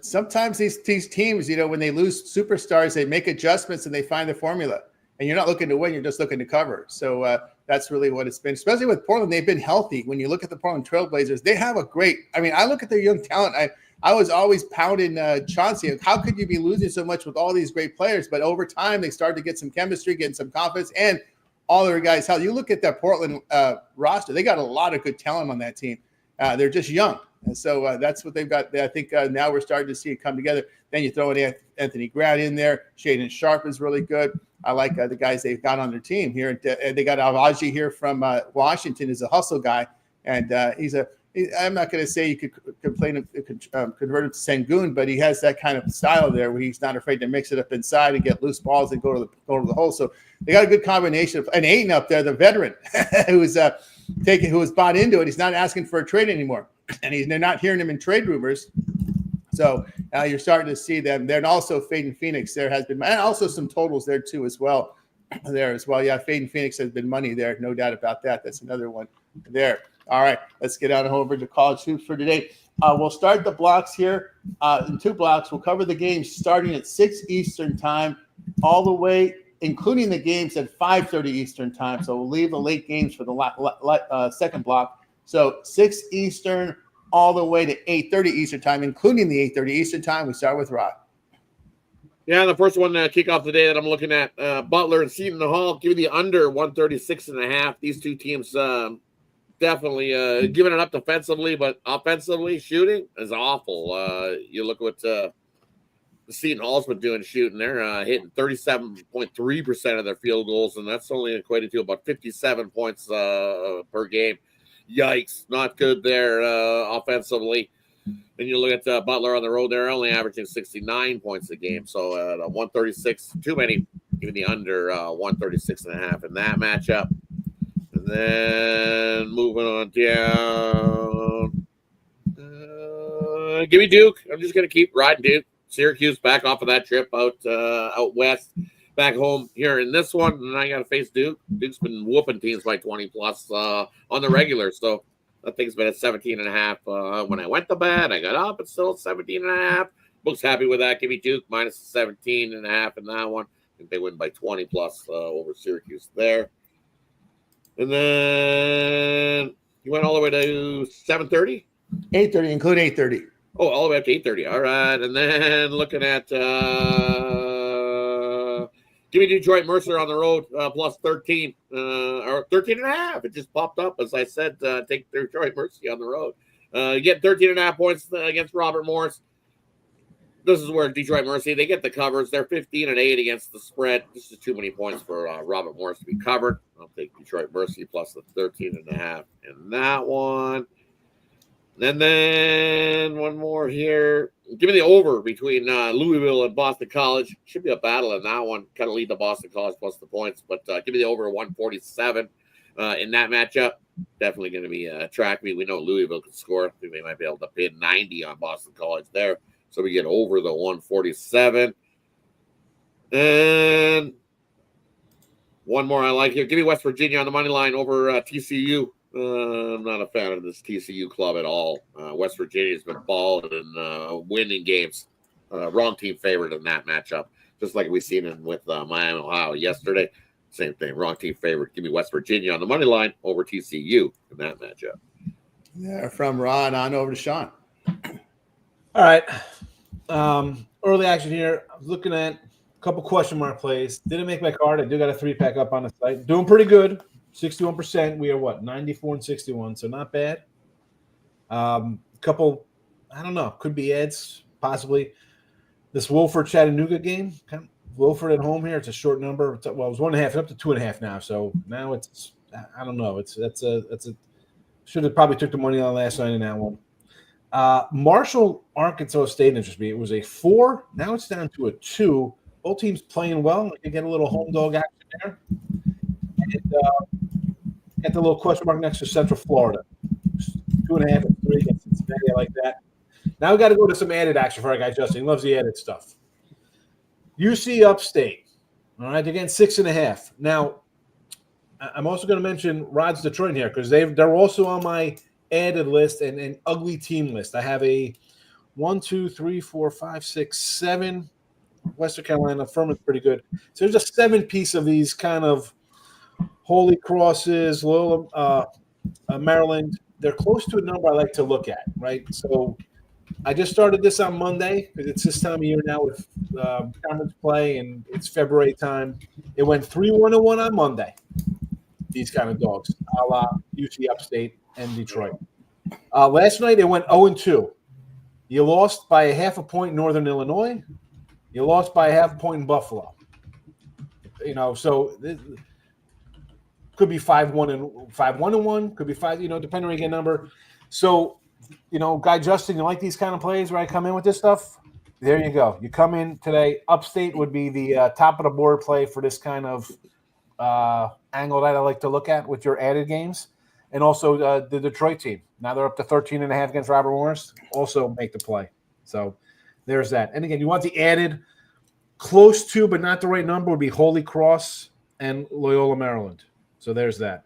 Sometimes these teams, when they lose superstars, they make adjustments and they find the formula. And you're not looking to win, you're just looking to cover. So that's really what it's been, especially with Portland. They've been healthy. When you look at the Portland Trailblazers, they have I look at their young talent. I was always pounding Chauncey. How could you be losing so much with all these great players? But over time, they started to get some chemistry, getting some confidence, and all their guys. Hell, you look at that Portland roster, they got a lot of good talent on that team. They're just young. And so that's what they've got. I think now we're starting to see it come together. Then you throw in Anthony Grant in there. Shaden Sharp is really good. I like the guys they've got on their team here. They got Avaji here from Washington, is a hustle guy. And I'm not going to say you could convert him to Sengun, but he has that kind of style there where he's not afraid to mix it up inside and get loose balls and go to the hole. So they got a good combination of an Ayton up there, the veteran, who was bought into it. He's not asking for a trade anymore, and they're not hearing him in trade rumors. So you're starting to see them there, and also Fade and Phoenix. There has been, and also some totals there too as well. Yeah, Fade and Phoenix has been money there, no doubt about that. That's another one there. All right, let's get on over to college hoops for today. We'll start the blocks here in 2 blocks. We'll cover the games starting at 6 Eastern time, all the way, including the games at 5:30 Eastern time. So we'll leave the late games for the second block. So 6 Eastern all the way to 8:30 Eastern time, including the 8:30 Eastern time. We start with Rod. Yeah, the first one to kick off the day that I'm looking at, Butler and Seton Hall. Give me the under 136.5. These two teams definitely giving it up defensively, but offensively shooting is awful. You look what the Seton Hall's been doing shooting. They're hitting 37.3% of their field goals, and that's only equated to about 57 points per game. Yikes, not good there offensively. And you look at Butler on the road, they're only averaging 69 points a game. So 136, too many. Give me the under 136.5 in that matchup. And then moving on down. Give me Duke. I'm just going to keep riding Duke. Syracuse back off of that trip out west. Back home here in this one. And I got to face Duke. Duke's been whooping teams by 20 plus on the regular. So that thing's been at 17.5. When I went to bed, I got up. It's still 17.5. Book's happy with that. Give me Duke minus 17.5 in that one. I think they win by 20 plus over Syracuse there. And then you went all the way to 7:30? 8:30, include 8:30. Oh, all the way up to 8:30. All right. And then looking at give me Detroit Mercer on the road plus 13 or 13.5. It just popped up as I said. Take Detroit Mercer on the road. You get 13.5 points against Robert Morris. This is where Detroit Mercy, they get the covers. They're 15-8 against the spread. This is too many points for Robert Morris to be covered. I'll take Detroit Mercy plus the 13.5 in that one. And then one more here. Give me the over between Louisville and Boston College. Should be a battle in that one. Kind of lead the Boston College plus the points. But give me the over 147 in that matchup. Definitely going to be a track meet. We know Louisville can score. I think they might be able to pin 90 on Boston College there. So we get over the 147. And one more I like here. Give me West Virginia on the money line over TCU. I'm not a fan of this TCU club at all. West Virginia's been balling and winning games. Wrong team favored in that matchup, just like we seen it with Miami, Ohio yesterday. Same thing, wrong team favored. Give me West Virginia on the money line over TCU in that matchup. Yeah, from Ron on over to Sean. All right. Early action here. I was looking at a couple question mark plays. Didn't make my card. I do got a 3-pack up on the site. Doing pretty good. 61%. We are what? 94 and 61. So not bad. Couple, I don't know. Could be ads, possibly. This Wolford Chattanooga game. Wolford at home here. It's a short number. Well, it was 1.5. It's up to 2.5 now. So now it's, I don't know. That's a should have probably took the money on last night in that one. Marshall, Arkansas State interests me. It was a 4. Now it's down to a 2. Both teams playing well. You get a little home dog action there. And got the little question mark next to Central Florida. 2.5 and 3 against Cincinnati. I like that. Now we got to go to some added action for our guy Justin. He loves the added stuff. UC Upstate. All right, again 6.5. Now, I'm also going to mention Rod's Detroit here because they're also on my added list and an ugly team list. I have a 1, 2, 3, 4, 5, 6, 7. Western Carolina, Furman's pretty good. So there's a 7-piece of these kind of Holy Crosses, Loyola, Maryland. They're close to a number I like to look at, right? So I just started this on Monday because it's this time of year now with conference play and it's February time. It went 3-1-1 on Monday. These kind of dogs, a la UC Upstate and Detroit. Last night, it went 0-2. You lost by a 0.5 point in Northern Illinois. You lost by a 0.5 point in Buffalo. So it could be 5-1-1, could be 5, depending on your number. So, Guy Justin, you like these kind of plays where I come in with this stuff? There you go. You come in today. Upstate would be the top of the board play for this kind of angle that I like to look at with your added games. And also the Detroit team. Now they're up to 13.5 against Robert Morris. Also make the play. So there's that. And again, you want the added close to, but not the right number, would be Holy Cross and Loyola, Maryland. So there's that.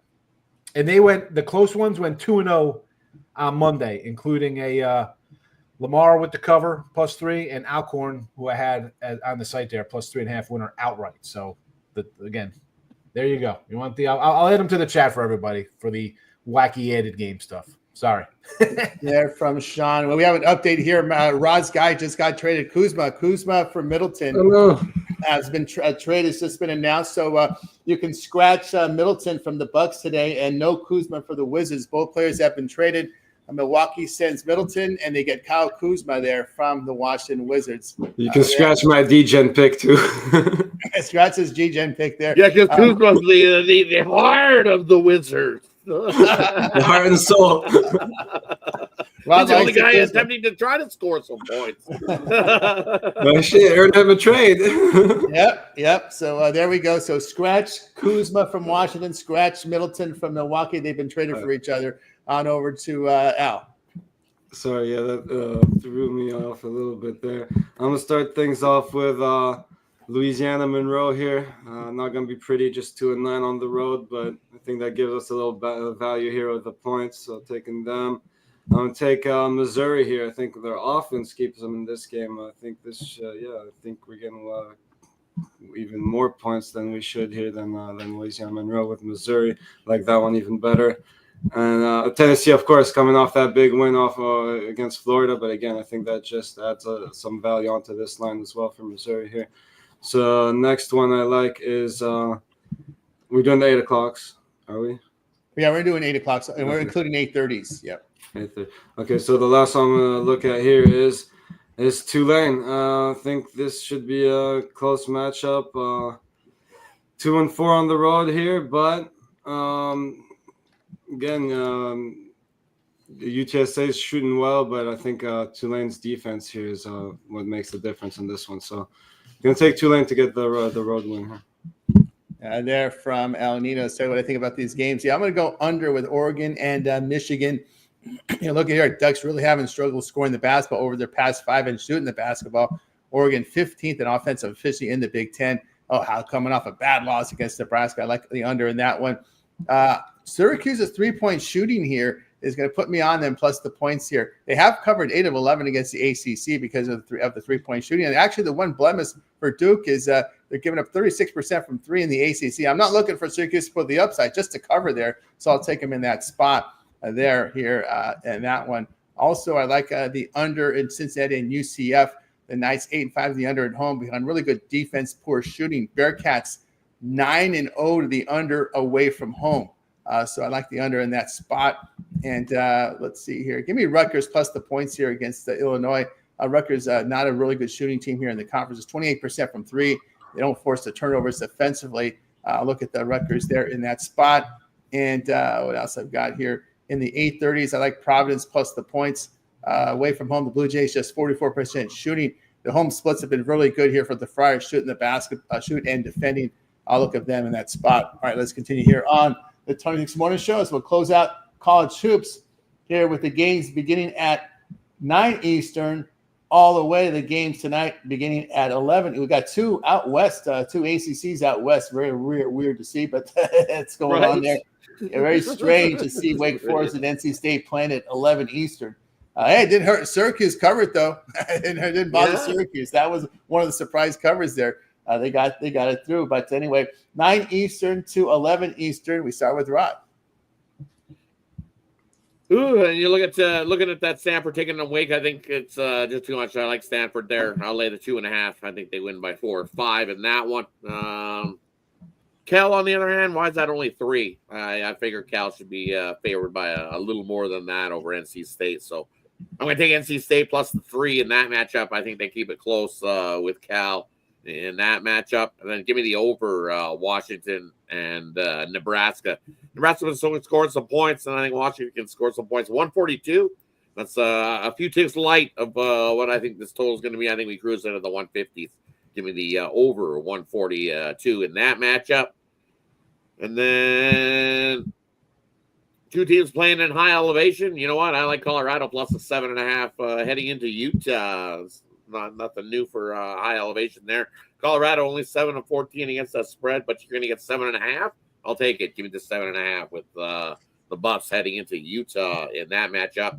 And the close ones went 2-0 on Monday, including a Lamar with the cover, +3, and Alcorn, who I had on the site there, +3.5 winner outright. So again, there you go. You want I'll add them to the chat for everybody for the wacky added game stuff. Sorry. There from Sean. Well, we have an update here. Rod's guy just got traded. Kuzma from Middleton has been traded. It's just been announced. So you can scratch Middleton from the Bucks today and no Kuzma for the Wizards. Both players have been traded. Milwaukee sends Middleton, and they get Kyle Kuzma there from the Washington Wizards. You can scratch my D-Gen pick, too. Scratch his G-Gen pick there. Yeah, because Kuzma's the heart of the Wizards. The heart and soul. Well, he's the only guy attempting to try to score some points. But shit, earned him a trade. Yep. So there we go. So scratch Kuzma from Washington, scratch Middleton from Milwaukee. They've been traded for each other. On over to Al. Sorry, that threw me off a little bit there. I'm going to start things off with Louisiana Monroe here. Not going to be pretty, just 2-9 on the road, but I think that gives us a little value here with the points, so taking them. I'm going to take Missouri here. I think their offense keeps them in this game. I think I think we're getting even more points than we should here than Louisiana Monroe with Missouri. Like that one even better. And Tennessee, of course, coming off that big win against Florida. But again, I think that just adds some value onto this line as well for Missouri here. So next one I like is we're doing the 8 o'clocks, are we? Yeah, we're doing 8 o'clock, and we're including 8:30s. Yep. 8:30. Okay, so the last one I'm going to look at here is Tulane. I think this should be a close matchup. 2-4 on the road here, but again, the UTSA is shooting well, but I think Tulane's defense here is what makes the difference in this one. So I'm going to take Tulane to get the road win here. There from El Nino. Say what I think about these games. Yeah, I'm going to go under with Oregon and Michigan. Look at here. Ducks really haven't struggled scoring the basketball over their past 5 and shooting the basketball. Oregon 15th in offensive efficiency in the Big Ten. Oh, how coming off a bad loss against Nebraska. I like the under in that one. Syracuse's 3-point shooting here is going to put me on them plus the points here. They have covered 8 of 11 against the ACC because of the 3-point shooting. And actually, the one blemish for Duke is they're giving up 36% from 3 in the ACC. I'm not looking for Syracuse to put the upside, just to cover there. So I'll take them in that spot here and that one. Also, I like the under in Cincinnati and UCF. The Knights 8-5 the under at home behind really good defense, poor shooting. Bearcats 9-0 to the under away from home. So I like the under in that spot. And let's see here. Give me Rutgers plus the points here against Illinois. Rutgers not a really good shooting team here in the conference. It's 28% from 3. They don't force the turnovers defensively. Look at the Rutgers there in that spot. And what else I've got here? In the 830s, I like Providence plus the points. Away from home, the Blue Jays just 44% shooting. The home splits have been really good here for the Friars, shooting the basket, shoot and defending. I'll look at them in that spot. All right, let's continue here on the Tony Hicks Morning Show. So we'll close out college hoops here with the games beginning at 9 Eastern, all the way to the games tonight beginning at 11. We got 2 out west, 2 ACCs out west. Very weird to see, but it's going on there. Very strange to see Wake Forest and NC State playing at 11 Eastern. Hey, it didn't hurt. Syracuse covered, though. It didn't bother Syracuse. That was one of the surprise covers there. They got it through. But anyway, 9 Eastern to 11 Eastern. We start with Rod. Ooh, and you look at looking at that Stanford taking them Wake. I think it's just too much. I like Stanford there. I'll lay the 2.5. I think they win by 4 or 5 in that one. Cal, on the other hand, why is that only 3? I figure Cal should be favored by a little more than that over NC State. So I'm going to take NC State plus the 3 in that matchup. I think they keep it close with Cal in that matchup. And then give me the over Washington and Nebraska. Nebraska was scoring some points, and I think Washington can score some points. 142. That's a few ticks light of what I think this total is going to be. I think we cruise into the 150s. Give me the over 142 in that matchup. And then 2 teams playing in high elevation. You know what? I like Colorado plus the 7.5 heading into Utah. It's nothing new for high elevation there. Colorado only 7-14 against that spread, but you're going to get 7.5. I'll take it. Give me the 7.5 with the Buffs heading into Utah in that matchup.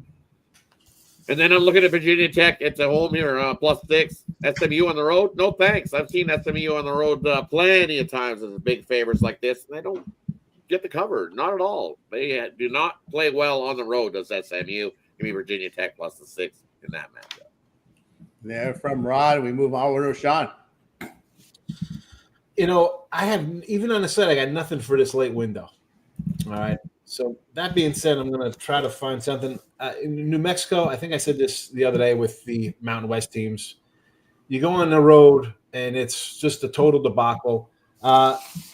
And then I'm looking at Virginia Tech. It's at home here, plus 6. SMU on the road? No, thanks. I've seen SMU on the road plenty of times as big favorites like this, and they don't get the cover. Not at all. They do not play well on the road, does SMU. Give me Virginia Tech plus the 6 in that matchup. There from Rod, we move on to Sean. You know, I have, even on the site, I got nothing for this late window. All right. So that being said, I'm going to try to find something. In New Mexico, I think I said this the other day with the Mountain West teams. You go on the road, and it's just a total debacle.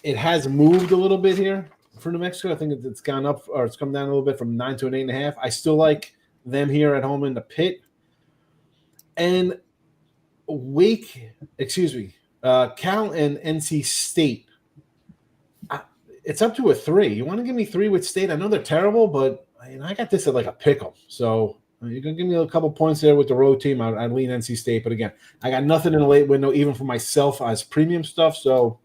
It has moved a little bit here for New Mexico. I think it's gone up, or it's come down a little bit from 9 to an 8.5. I still like them here at home in the pit. And Cal and NC State. It's up to a 3. You want to give me 3 with State? I know they're terrible, but I got this at like a pick'em. So you're going to give me a couple points there with the road team. I'd lean NC State. But again, I got nothing in the late window, even for myself as premium stuff. So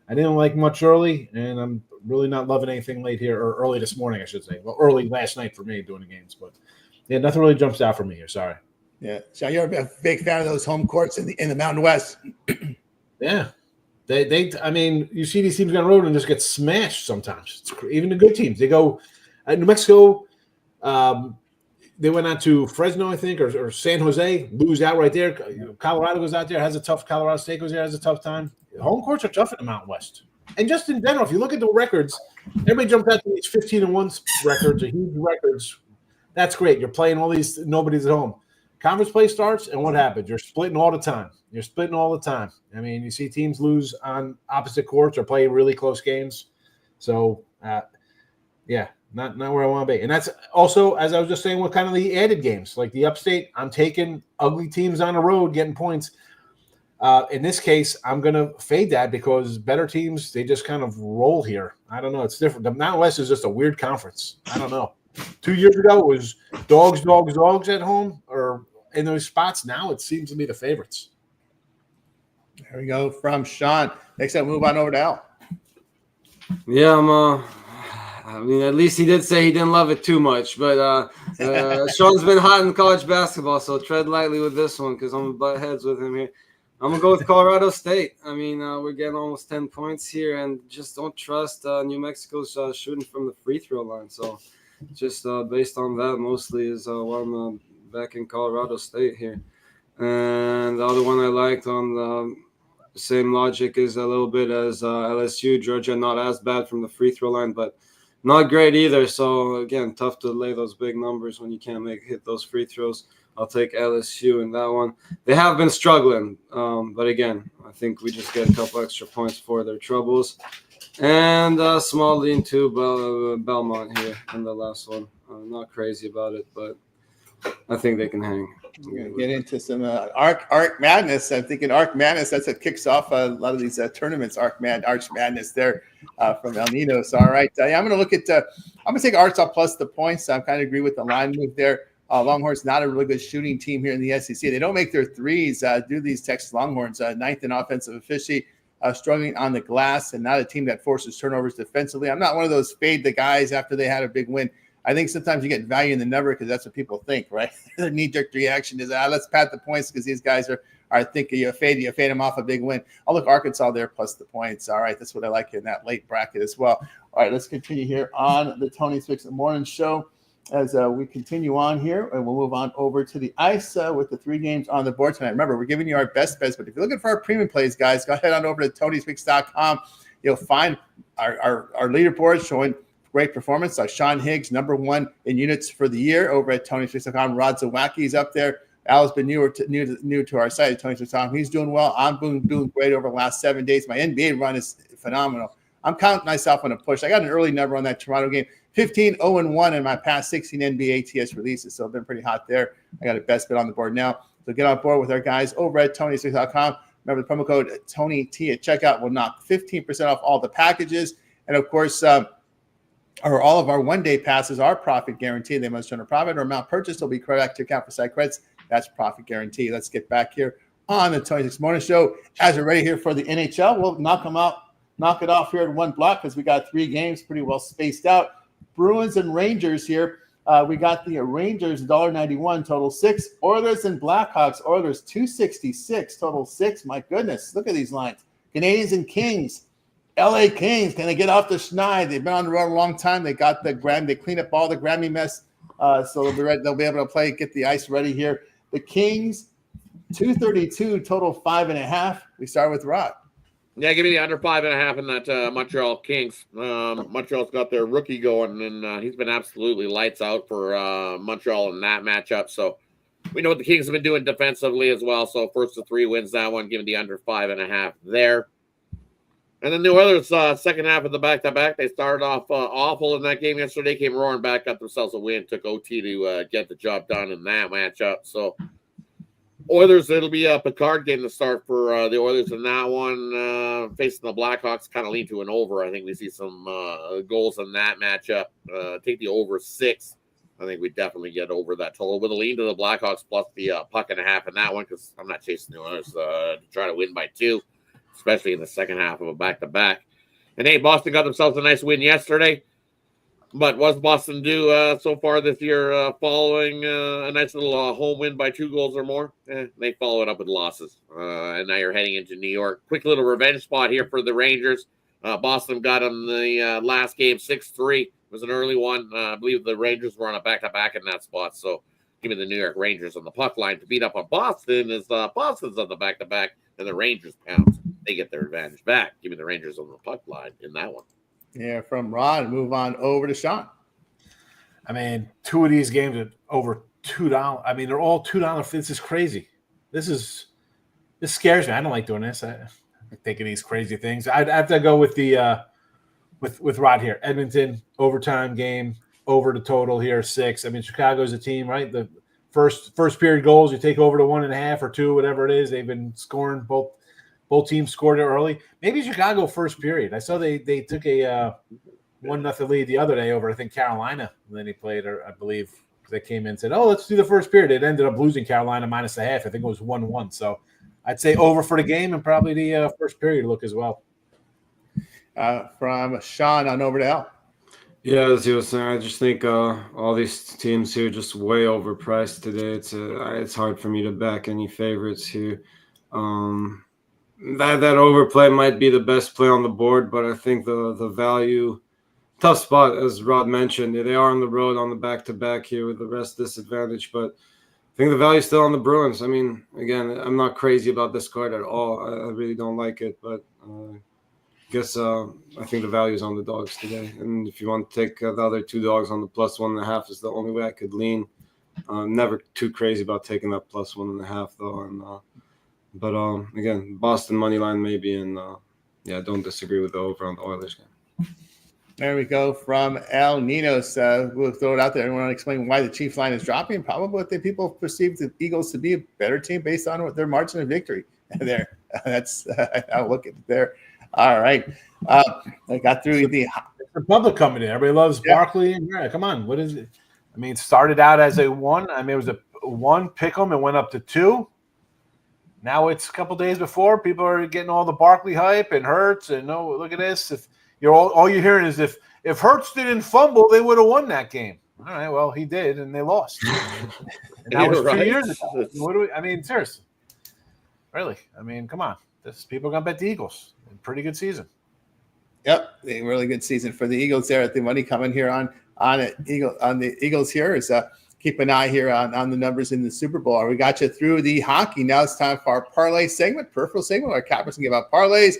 I didn't like much early, and I'm really not loving anything late here, or early this morning, I should say. Well, early last night for me doing the games. But yeah, nothing really jumps out for me here. Sorry. Yeah. So you're a big fan of those home courts in the Mountain West. Yeah. I mean, you see these teams go on the road and just get smashed sometimes. Even the good teams. They go New Mexico, they went out to Fresno, I think, or San Jose, lose out right there. Colorado goes out there, has a tough Colorado State goes there, has a tough time. Home courts are tough in the Mountain West. And just in general, if you look at the records, everybody jumps out to these 15-1 records, or huge records. That's great. You're playing all these, nobody's at home. Conference play starts, and what happens? You're splitting all the time. I mean, you see teams lose on opposite courts or play really close games. So, yeah, not where I want to be. And that's also, as I was just saying, what kind of the added games. Like the upstate, I'm taking ugly teams on the road getting points. In this case, I'm going to fade that because better teams, they just kind of roll here. I don't know. It's different. The Mountain West is just a weird conference. I don't know. 2 years ago, it was dogs at home or in those spots. Now it seems to be the favorites. There we go from Sean. Next up, move on over to Al. Yeah, I mean, at least he did say he didn't love it too much. But Sean's been hot in college basketball, so tread lightly with this one because I'm going to butt heads with him here. I'm going to go with Colorado State. I mean, we're getting almost 10 points here, and just don't trust New Mexico's shooting from the free throw line. So just based on that, mostly is why I'm back in Colorado State here. And the other one I liked on the same logic is a little bit as LSU. Georgia, not as bad from the free throw line, but not great either. So, again, tough to lay those big numbers when you can't hit those free throws. I'll take LSU in that one. They have been struggling, but, again, I think we just get a couple extra points for their troubles. And small lean to Belmont here in the last one. I'm not crazy about it, but I think they can hang. We're going to get into some Arc Madness. I'm thinking Arc Madness, that's what kicks off a lot of these tournaments, Arch Madness there from El Nido. So, all right. I'm going to look at I'm going to take Arts up plus the points. I kind of agree with the line move there. Longhorns, not a really good shooting team here in the SEC. They don't make their threes, do these Texas Longhorns. Ninth in offensive efficiency, struggling on the glass, and not a team that forces turnovers defensively. I'm not one of those fade the guys after they had a big win. I think sometimes you get value in the number because that's what people think, right? Their knee-jerk reaction is, let's pat the points because these guys are thinking you fade them off a big win. I'll look Arkansas there plus the points. All right, that's what I like in that late bracket as well. All right, let's continue here on the Tony's Picks in the Morning show as we continue on here, and we'll move on over to the ice with the 3 games on the board tonight. Remember, we're giving you our best bets, but if you're looking for our premium plays, guys, go ahead on over to Tony'sPicks.com. You'll find our leaderboard showing great performance. Sean Higgs, number 1 in units for the year over at Tony'sPicks.com. Rod Zawacki's up there. Al's been new to our site at Tony'sPicks.com. He's doing well. I'm doing great over the last 7 days. My NBA run is phenomenal. I'm counting myself on a push. I got an early number on that Toronto game. 15-0-1 in my past 16 NBA ATS releases, so I've been pretty hot there. I got a best bet on the board now. So get on board with our guys over at Tony'sPicks.com. Remember, the promo code TonyT at checkout will knock 15% off all the packages. And, of course, all of our one-day passes are profit guaranteed. They must turn a profit or amount purchased will be credited back to your account for site credits. That's profit guarantee. Let's get back here on the 26 Morning Show. As we're ready here for the NHL, we'll knock it off here in one block because we got 3 games pretty well spaced out. Bruins and Rangers here. We got the Rangers $1.91, total 6. Oilers and Blackhawks. Oilers $2.66, total 6. My goodness, look at these lines. Canadians and Kings. LA Kings, can they get off the schneid? They've been on the road a long time. They got they clean up all the Grammy mess. So they'll be ready. They'll be able to play, get the ice ready here. The Kings, 232, total 5.5. We start with Rod. Yeah, give me the under 5.5 in that Montreal Kings. Montreal's got their rookie going, and he's been absolutely lights out for Montreal in that matchup. So we know what the Kings have been doing defensively as well. So first of 3 wins that one, giving the under 5.5 there. And then the Oilers, second half of the back-to-back, they started off awful in that game yesterday, came roaring back, got themselves a win, took OT to get the job done in that matchup. So Oilers, it'll be a Picard game to start for the Oilers in that one. Facing the Blackhawks, kind of lean to an over. I think we see some goals in that matchup. Take the over 6. I think we definitely get over that total with a lean to the Blackhawks plus the 1.5 in that one because I'm not chasing the Oilers to try to win by 2. Especially in the second half of a back-to-back. And, hey, Boston got themselves a nice win yesterday. But what's Boston do so far this year following a nice little home win by 2 goals or more? They follow it up with losses. And now you're heading into New York. Quick little revenge spot here for the Rangers. Boston got them the last game 6-3. It was an early one. I believe the Rangers were on a back-to-back in that spot. So give me the New York Rangers on the puck line to beat up on Boston as Boston's on the back-to-back and the Rangers pounds. They get their advantage back. Give me the Rangers on the puck line in that one. Yeah, from Rod, move on over to Sean. I mean, 2 of these games are over $2. I mean, they're all $2. This is crazy. This scares me. I don't like doing this. I'm thinking these crazy things. I'd have to go with the with Rod here. Edmonton overtime game over the total here 6. I mean, Chicago's a team, right? The first period goals you take over to 1.5 or 2, whatever it is. They've been scoring both. Both teams scored it early. Maybe Chicago first period. I saw they took a 1-0 lead the other day over, I think, Carolina. And then he played, I believe, they came in and said, let's do the first period. It ended up losing Carolina -0.5. I think it was 1-1. So I'd say over for the game and probably the first period look as well. From Sean on over to Al. Yeah, as you were saying, I just think all these teams here are just way overpriced today. It's hard for me to back any favorites here. That overplay might be the best play on the board, but I think the value, tough spot, as Rod mentioned. They are on the road on the back-to-back here with the rest disadvantage, but I think the value is still on the Bruins. I mean, again, I'm not crazy about this card at all. I really don't like it, but I guess I think the value is on the dogs today. And if you want to take the other two dogs on the +1.5 is the only way I could lean. Never too crazy about taking that +1.5 though. And again, Boston money line maybe, and don't disagree with the over on the Oilers game. There we go from Al Ninos. We'll throw it out there. I want to explain why the Chiefs line is dropping. Probably what the people perceive the Eagles to be a better team based on their margin of victory. There, that's I'll look at it there. All right, I got through the public coming in. Everybody loves Barkley. And come on, what is it? I mean, it started out as a 1. I mean, it was a 1 pick 'em and went up to 2. Now it's a couple days before. People are getting all the Barkley hype and Hurts and look at this. If you're all you're hearing is if Hurts didn't fumble, they would have won that game. All right, well he did and they lost. And that was 2 years ago. I mean, seriously, really. I mean, come on. People are gonna bet the Eagles. Pretty good season. Yep, a really good season for the Eagles there. The money coming here on the Eagles here is keep an eye here on the numbers in the Super Bowl. We got you through the hockey. Now it's time for our parlay segment, peripheral segment, where Cappers can give out parlays.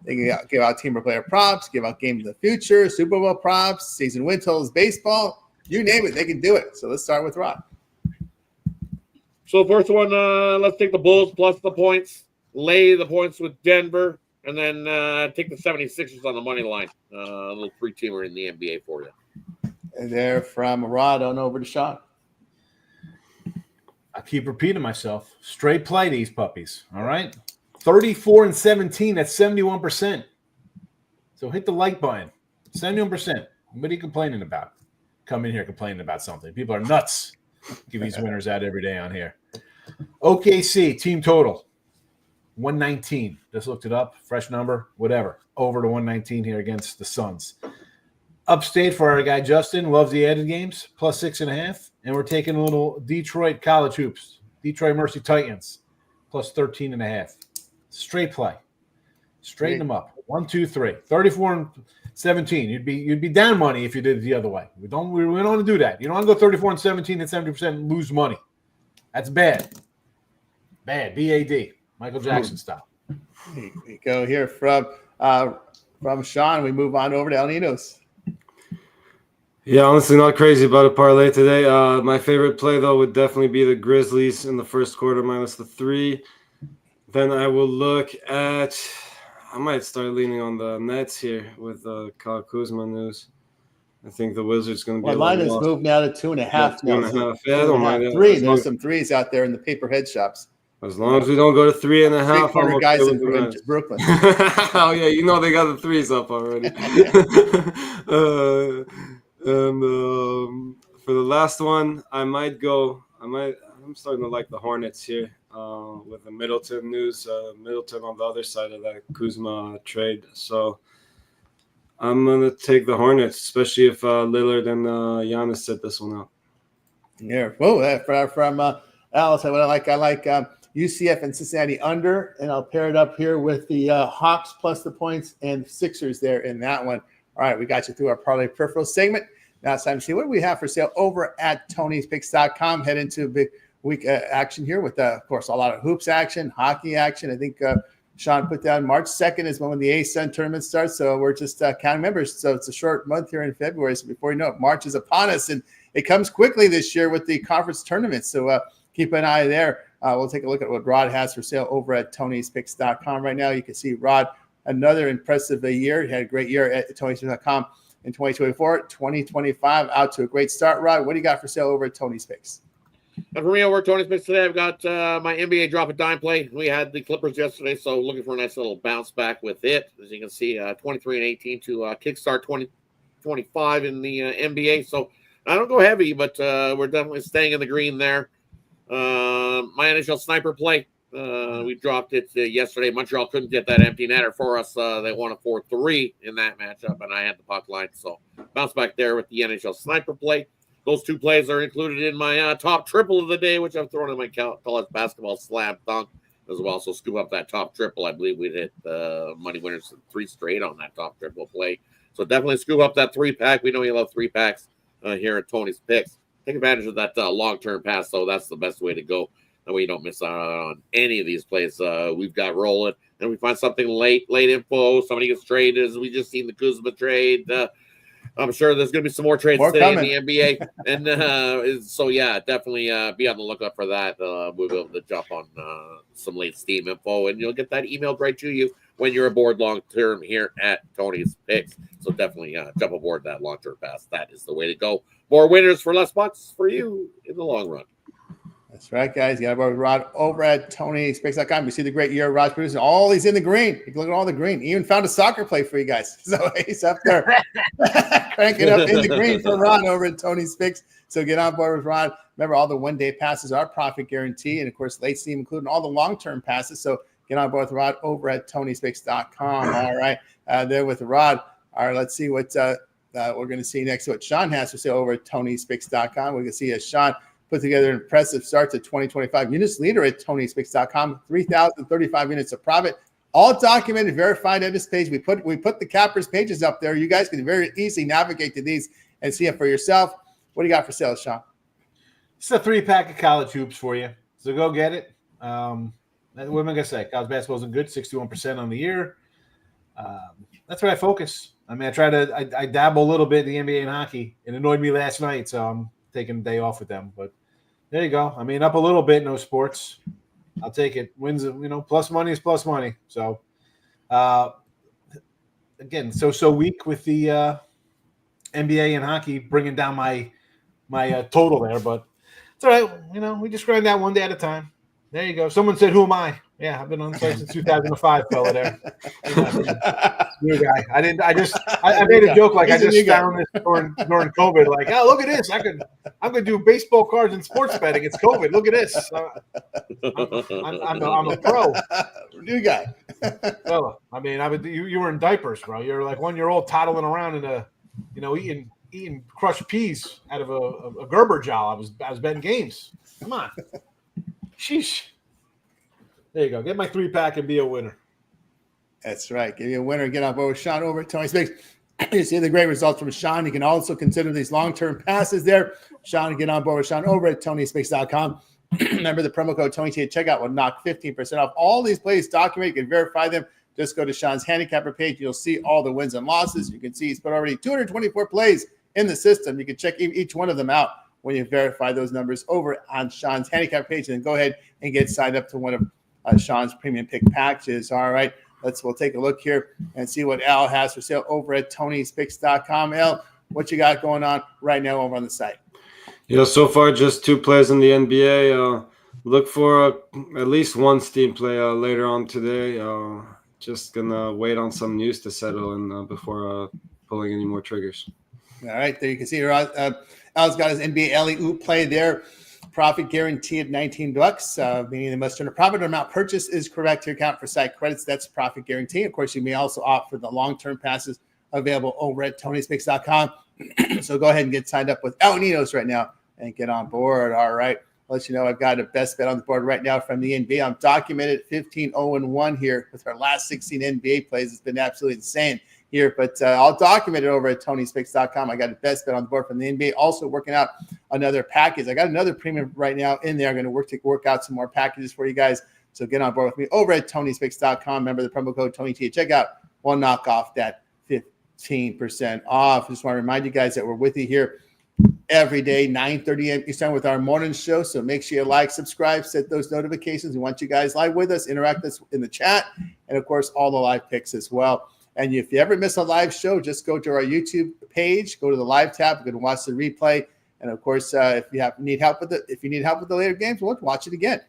They can give out team or player props, give out game of the future, Super Bowl props, season win totals, baseball, you name it, they can do it. So let's start with Rod. So first one, let's take the Bulls plus the points, lay the points with Denver, and then take the 76ers on the money line. A little three-teamer in the NBA for you. And there from Rod on over to Sean. I keep repeating myself. Straight play these puppies, all right? 34-17, that's 71%. So hit the like button. 71%. What are you complaining about? Come in here complaining about something. People are nuts. Give these winners out every day on here. OKC, team total, 119. Just looked it up. Fresh number, whatever. Over to 119 here against the Suns. Upstate for our guy Justin, loves the added games, +6.5. And we're taking a little Detroit college hoops, Detroit Mercy Titans, +13.5. Straight play. Straighten them up. 1, 2, 3. 34-17. You'd be down money if you did it the other way. We don't want to do that. You don't want to go 34-17 at 70% and lose money. That's bad. Bad. BAD. Michael Jackson style. We go here from Sean. We move on over to El Ninos. Yeah, honestly, not crazy about a parlay today. My favorite play, though, would definitely be the Grizzlies in the first quarter -3. Then I will look at – I might start leaning on the Nets here with Kyle Kuzma news. I think the Wizards going to be line has moved now to 2.5. Yeah, 2.5. Yeah, I don't mind it. 3. There's some threes out there in the paper head shops. As long as we don't go to 3.5. Three-quarter guys in Brooklyn. Oh, yeah, you know they got the threes up already. For the last one, I'm starting to like the Hornets here with the Middleton news. Middleton on the other side of that Kuzma trade. So I'm going to take the Hornets, especially if Lillard and Giannis set this one out. Yeah. Whoa, from Alice, what I like UCF and Cincinnati under, and I'll pair it up here with the Hawks plus the points and Sixers there in that one. All right, we got you through our parlay peripheral segment. Now it's time to see what we have for sale over at Tony'sPicks.com. Head into a big week action here with, of course, a lot of hoops action, hockey action. I think Sean put down March 2nd is when the A-Sun tournament starts, so we're just counting members. So it's a short month here in February. So before you know it, March is upon us, and it comes quickly this year with the conference tournament. So keep an eye there. We'll take a look at what Rod has for sale over at Tony'sPicks.com right now. You can see Rod, another impressive year. He had a great year at Tony'sPicks.com in 2024. 2025 out to a great start. Rod, what do you got for sale over at Tony's Picks? And for me over at Tony's Picks today, I've got my NBA drop a dime play. We had the Clippers yesterday, so looking for a nice little bounce back with it. As you can see, 23-18 to kickstart 2025 in the NBA. So I don't go heavy, but we're definitely staying in the green there. My NHL sniper play, We dropped it yesterday. Montreal couldn't get that empty netter for us. They won a 4-3 in that matchup, and I had the puck line. So bounce back there with the NHL sniper play. Those two plays are included in my top triple of the day, which I'm throwing in my college basketball slam dunk as well. So scoop up that top triple. I believe we'd hit money winners 3 straight on that top triple play. So definitely scoop up that 3-pack. We know you love 3-packs here at Tony's Picks. Take advantage of that long-term pass, though. That's the best way to go. That way you don't miss out on any of these plays we've got rolling. And we find something late info. Somebody gets traded, as we just seen the Kuzma trade. I'm sure there's going to be some more trades today in the NBA. And so, yeah, definitely be on the lookout for that. We'll be able to jump on some late Steam info, and you'll get that emailed right to you when you're aboard long-term here at Tony's Picks. So definitely jump aboard that long-term pass. That is the way to go. More winners for less bucks for you in the long run. That's right, guys. You got Rod over at TonySpicks.com. You see the great year Rod's producing. All he's in the green. You can look at all the green. He even found a soccer play for you guys. So he's up there cranking up in the green for Rod over at Tony's Picks. So get on board with Rod. Remember, all the one-day passes are profit guarantee. And, of course, late Steam, including all the long-term passes. So get on board with Rod over at TonySpicks.com. All right. There with Rod. All right, let's see what we're going to see next. What Sean has to say over at TonySpicks.com. We're going to see Sean put together an impressive start to 2025. Units leader at TonySpicks.com, 3,035 units of profit, all documented, verified at this page. We put the cappers pages up there. You guys can very easily navigate to these and see it for yourself. What do you got for sale, Sean? It's a 3-pack of college hoops for you. So go get it. What am I going to say? College basketball isn't good, 61% on the year. That's where I focus. I mean, I dabble a little bit in the NBA and hockey. It annoyed me last night, so I'm taking a day off with them. But there you go. I mean, up a little bit, no sports. I'll take it. Wins, plus money is plus money. So, again, so weak with the NBA and hockey bringing down my total there. But it's all right. We just grind that one day at a time. There you go. Someone said, "Who am I?" Yeah, I've been on the site since 2005, fella. There, new guy. I made a joke like I just found this during COVID. Like, oh, look at this! I'm gonna do baseball cards and sports betting. It's COVID. Look at this. I'm a pro. New guy. Fella. I mean, you were in diapers, bro. You're like 1-year-old toddling around in eating crushed peas out of a Gerber jar. I was betting games. Come on. Sheesh. There you go. Get my 3-pack and be a winner. That's right. Give you a winner. Get on board with Sean over at Tony's Picks. You see the great results from Sean. You can also consider these long-term passes there. Sean, get on board with Sean over at TonySpicks.com. Remember, the promo code TonyT at checkout will knock 15% off all these plays documented. You can verify them. Just go to Sean's handicapper page. You'll see all the wins and losses. You can see he's put already 224 plays in the system. You can check each one of them out when you verify those numbers over on Sean's handicap page, and then go ahead and get signed up to one of Sean's premium pick packages. All right, we'll take a look here and see what Al has for sale over at TonySpicks.com. Al, what you got going on right now over on the site? Yeah, so far just 2 plays in the NBA. Look for at least one Steam play later on today. Just gonna wait on some news to settle in before pulling any more triggers. All right, there you can see here. Al's got his NBA alley-oop play there. Profit guarantee at $19, meaning they must turn a profit amount purchase is correct to account for site credits. That's profit guarantee. Of course, you may also opt for the long-term passes available over at TonySpicks.com. So go ahead and get signed up with El Ninos right now and get on board. All right. I'll let you know I've got a best bet on the board right now from the NBA. I'm documented 15-0-1 here with our last 16 NBA plays. It's been absolutely insane here, but I'll document it over at TonySpicks.com. I got a best bet on the board from the NBA. Also working out another package. I got another premium right now in there. I'm going to work out some more packages for you guys. So get on board with me over at TonySpicks.com. Remember the promo code TonyT at checkout. We'll knock off that 15% off. Just want to remind you guys that we're with you here every day, 9:30 a.m. Eastern with our morning show. So make sure you like, subscribe, set those notifications. We want you guys live with us, interact with us in the chat, and of course, all the live picks as well. And if you ever miss a live show, just go to our YouTube page, go to the live tab, you can watch the replay. And of course, if you need help with the later games, we'll watch it again.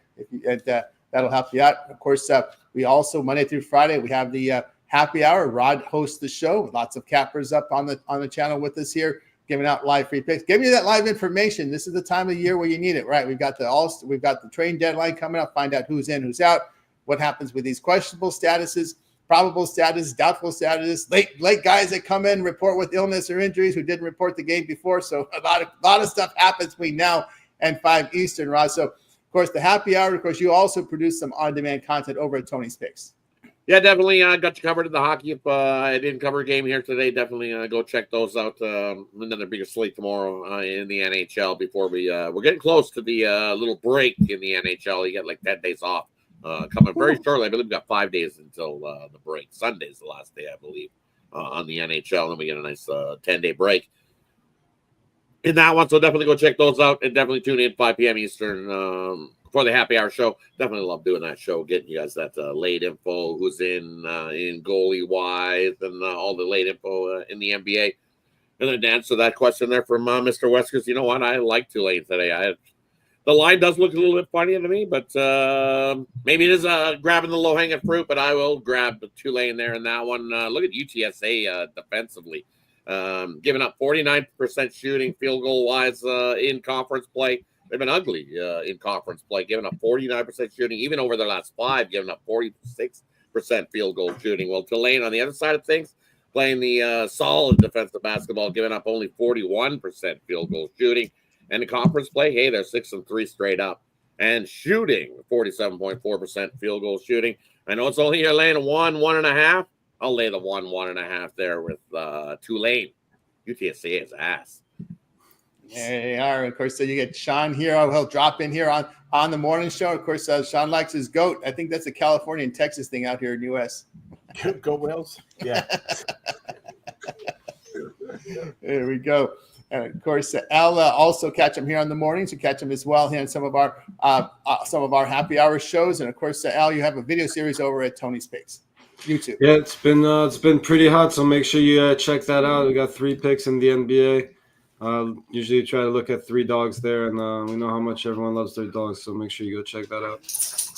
That'll help you out. Of course, we also Monday through Friday we have the happy hour. Rod hosts the show. Lots of cappers up on the channel with us here, giving out live free picks, giving you that live information. This is the time of the year where you need it, right? We've got the trade deadline coming up. Find out who's in, who's out, what happens with these questionable statuses, probable status, doubtful status, late guys that come in, report with illness or injuries who didn't report the game before. So a lot of stuff happens between now and 5 Eastern, Ross. So, of course, the happy hour. Of course, you also produce some on-demand content over at Tony's Picks. Yeah, definitely got you covered in the hockey. If I didn't cover a game here today, definitely go check those out. And then there'll be a slate tomorrow in the NHL before we're getting close to the little break in the NHL. You get like 10 days off coming very shortly. I believe we've got 5 days until the break. Sunday's the last day, I believe, on the NHL. And then we get a nice 10-day break in that one. So definitely go check those out and definitely tune in 5 p.m. Eastern for the happy hour show. Definitely love doing that show, getting you guys that late info, who's in goalie wise, and all the late info in the NBA. And then to answer that question there from Mr. Weskers, you know what? I like Tulane today. The line does look a little bit funny to me, but maybe it is grabbing the low hanging fruit. But I will grab the Tulane there in that one. Look at UTSA defensively, giving up 49% shooting field goal wise in conference play. They've been ugly in conference play, giving up 49% shooting, even over their last 5, giving up 46% field goal shooting. Well, Tulane on the other side of things, playing the solid defensive basketball, giving up only 41% field goal shooting. And in conference play, hey, they're 6-3 straight up and shooting 47.4% field goal shooting. I know it's only you're laying 1.5. I'll lay the 1.5 there with Tulane. UTSA is ass. There you are. Of course, so you get Sean here. He'll drop in here on the morning show. Of course, Sean likes his goat. I think that's a California and Texas thing out here in the U.S. Goat Wales? Yeah. There we go. And of course, Al also catch him here on the mornings. You catch him as well here on some of our happy hour shows. And of course, Al, you have a video series over at Tony's Picks, YouTube. Yeah, it's been pretty hot. So make sure you check that out. We got 3 picks in the NBA. Usually try to look at 3 dogs there, and we know how much everyone loves their dogs, so make sure you go check that out.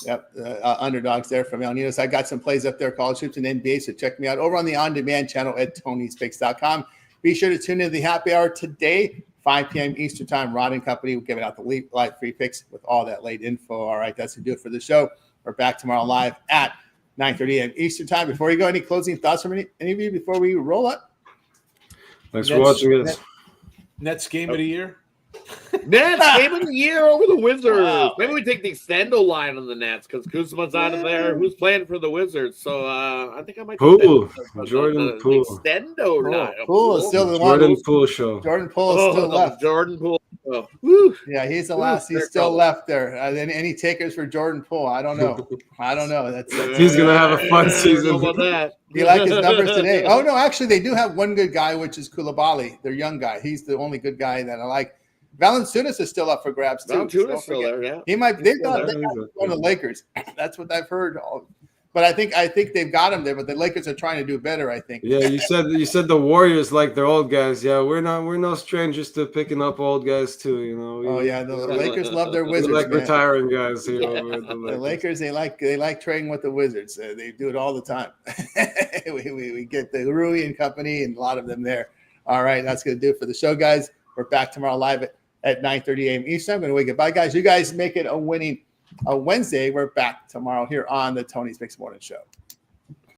Yep, underdogs there from El Ninos. I got some plays up there, college hoops and NBA, so check me out over on the on-demand channel at Tony'sPicks.com. Be sure to tune in to the happy hour today, 5 p.m. Eastern time. Rod and Company will give out the live free picks with all that late info. All right, that's going to do it for the show. We're back tomorrow live at 9:30 a.m. Eastern time. Before you go, any closing thoughts from any of you before we roll up? Thanks for watching this. Nets game of the year? Nets game of the year over the Wizards. Wow. Maybe we take the extendo line on the Nets because Kuzma's out of there. Who's playing for the Wizards? So I think I might Poole. Jordan Poole. Extendo line. Poole is still the one. Jordan Poole show. Jordan Poole is still left. Jordan Poole. Oh. Yeah, he's the last. He's still left there. Any takers for Jordan Poole? I don't know. That's He's gonna have a fun season. About that. You like his numbers today? Oh no, actually they do have one good guy, which is Koulibaly, their young guy. He's the only good guy that I like. Valanciunas is still up for grabs too. Valanciunas still there, yeah. He might. They thought they got one of the Lakers. That's what I've heard. But I think they've got him there. But the Lakers are trying to do better. I think. Yeah, you said the Warriors like their old guys. Yeah, we're no strangers to picking up old guys too. You know. The Lakers love their Wizards. Like man. Retiring guys here. The Lakers, they like trading with the Wizards. They do it all the time. we get the Rui and company and a lot of them there. All right, that's gonna do it for the show, guys. We're back tomorrow live at 9:30 a.m. Eastern. I'm gonna wake up. Bye, guys. You guys make it a winning Wednesday. We're back tomorrow here on the Tony's Picks Morning Show.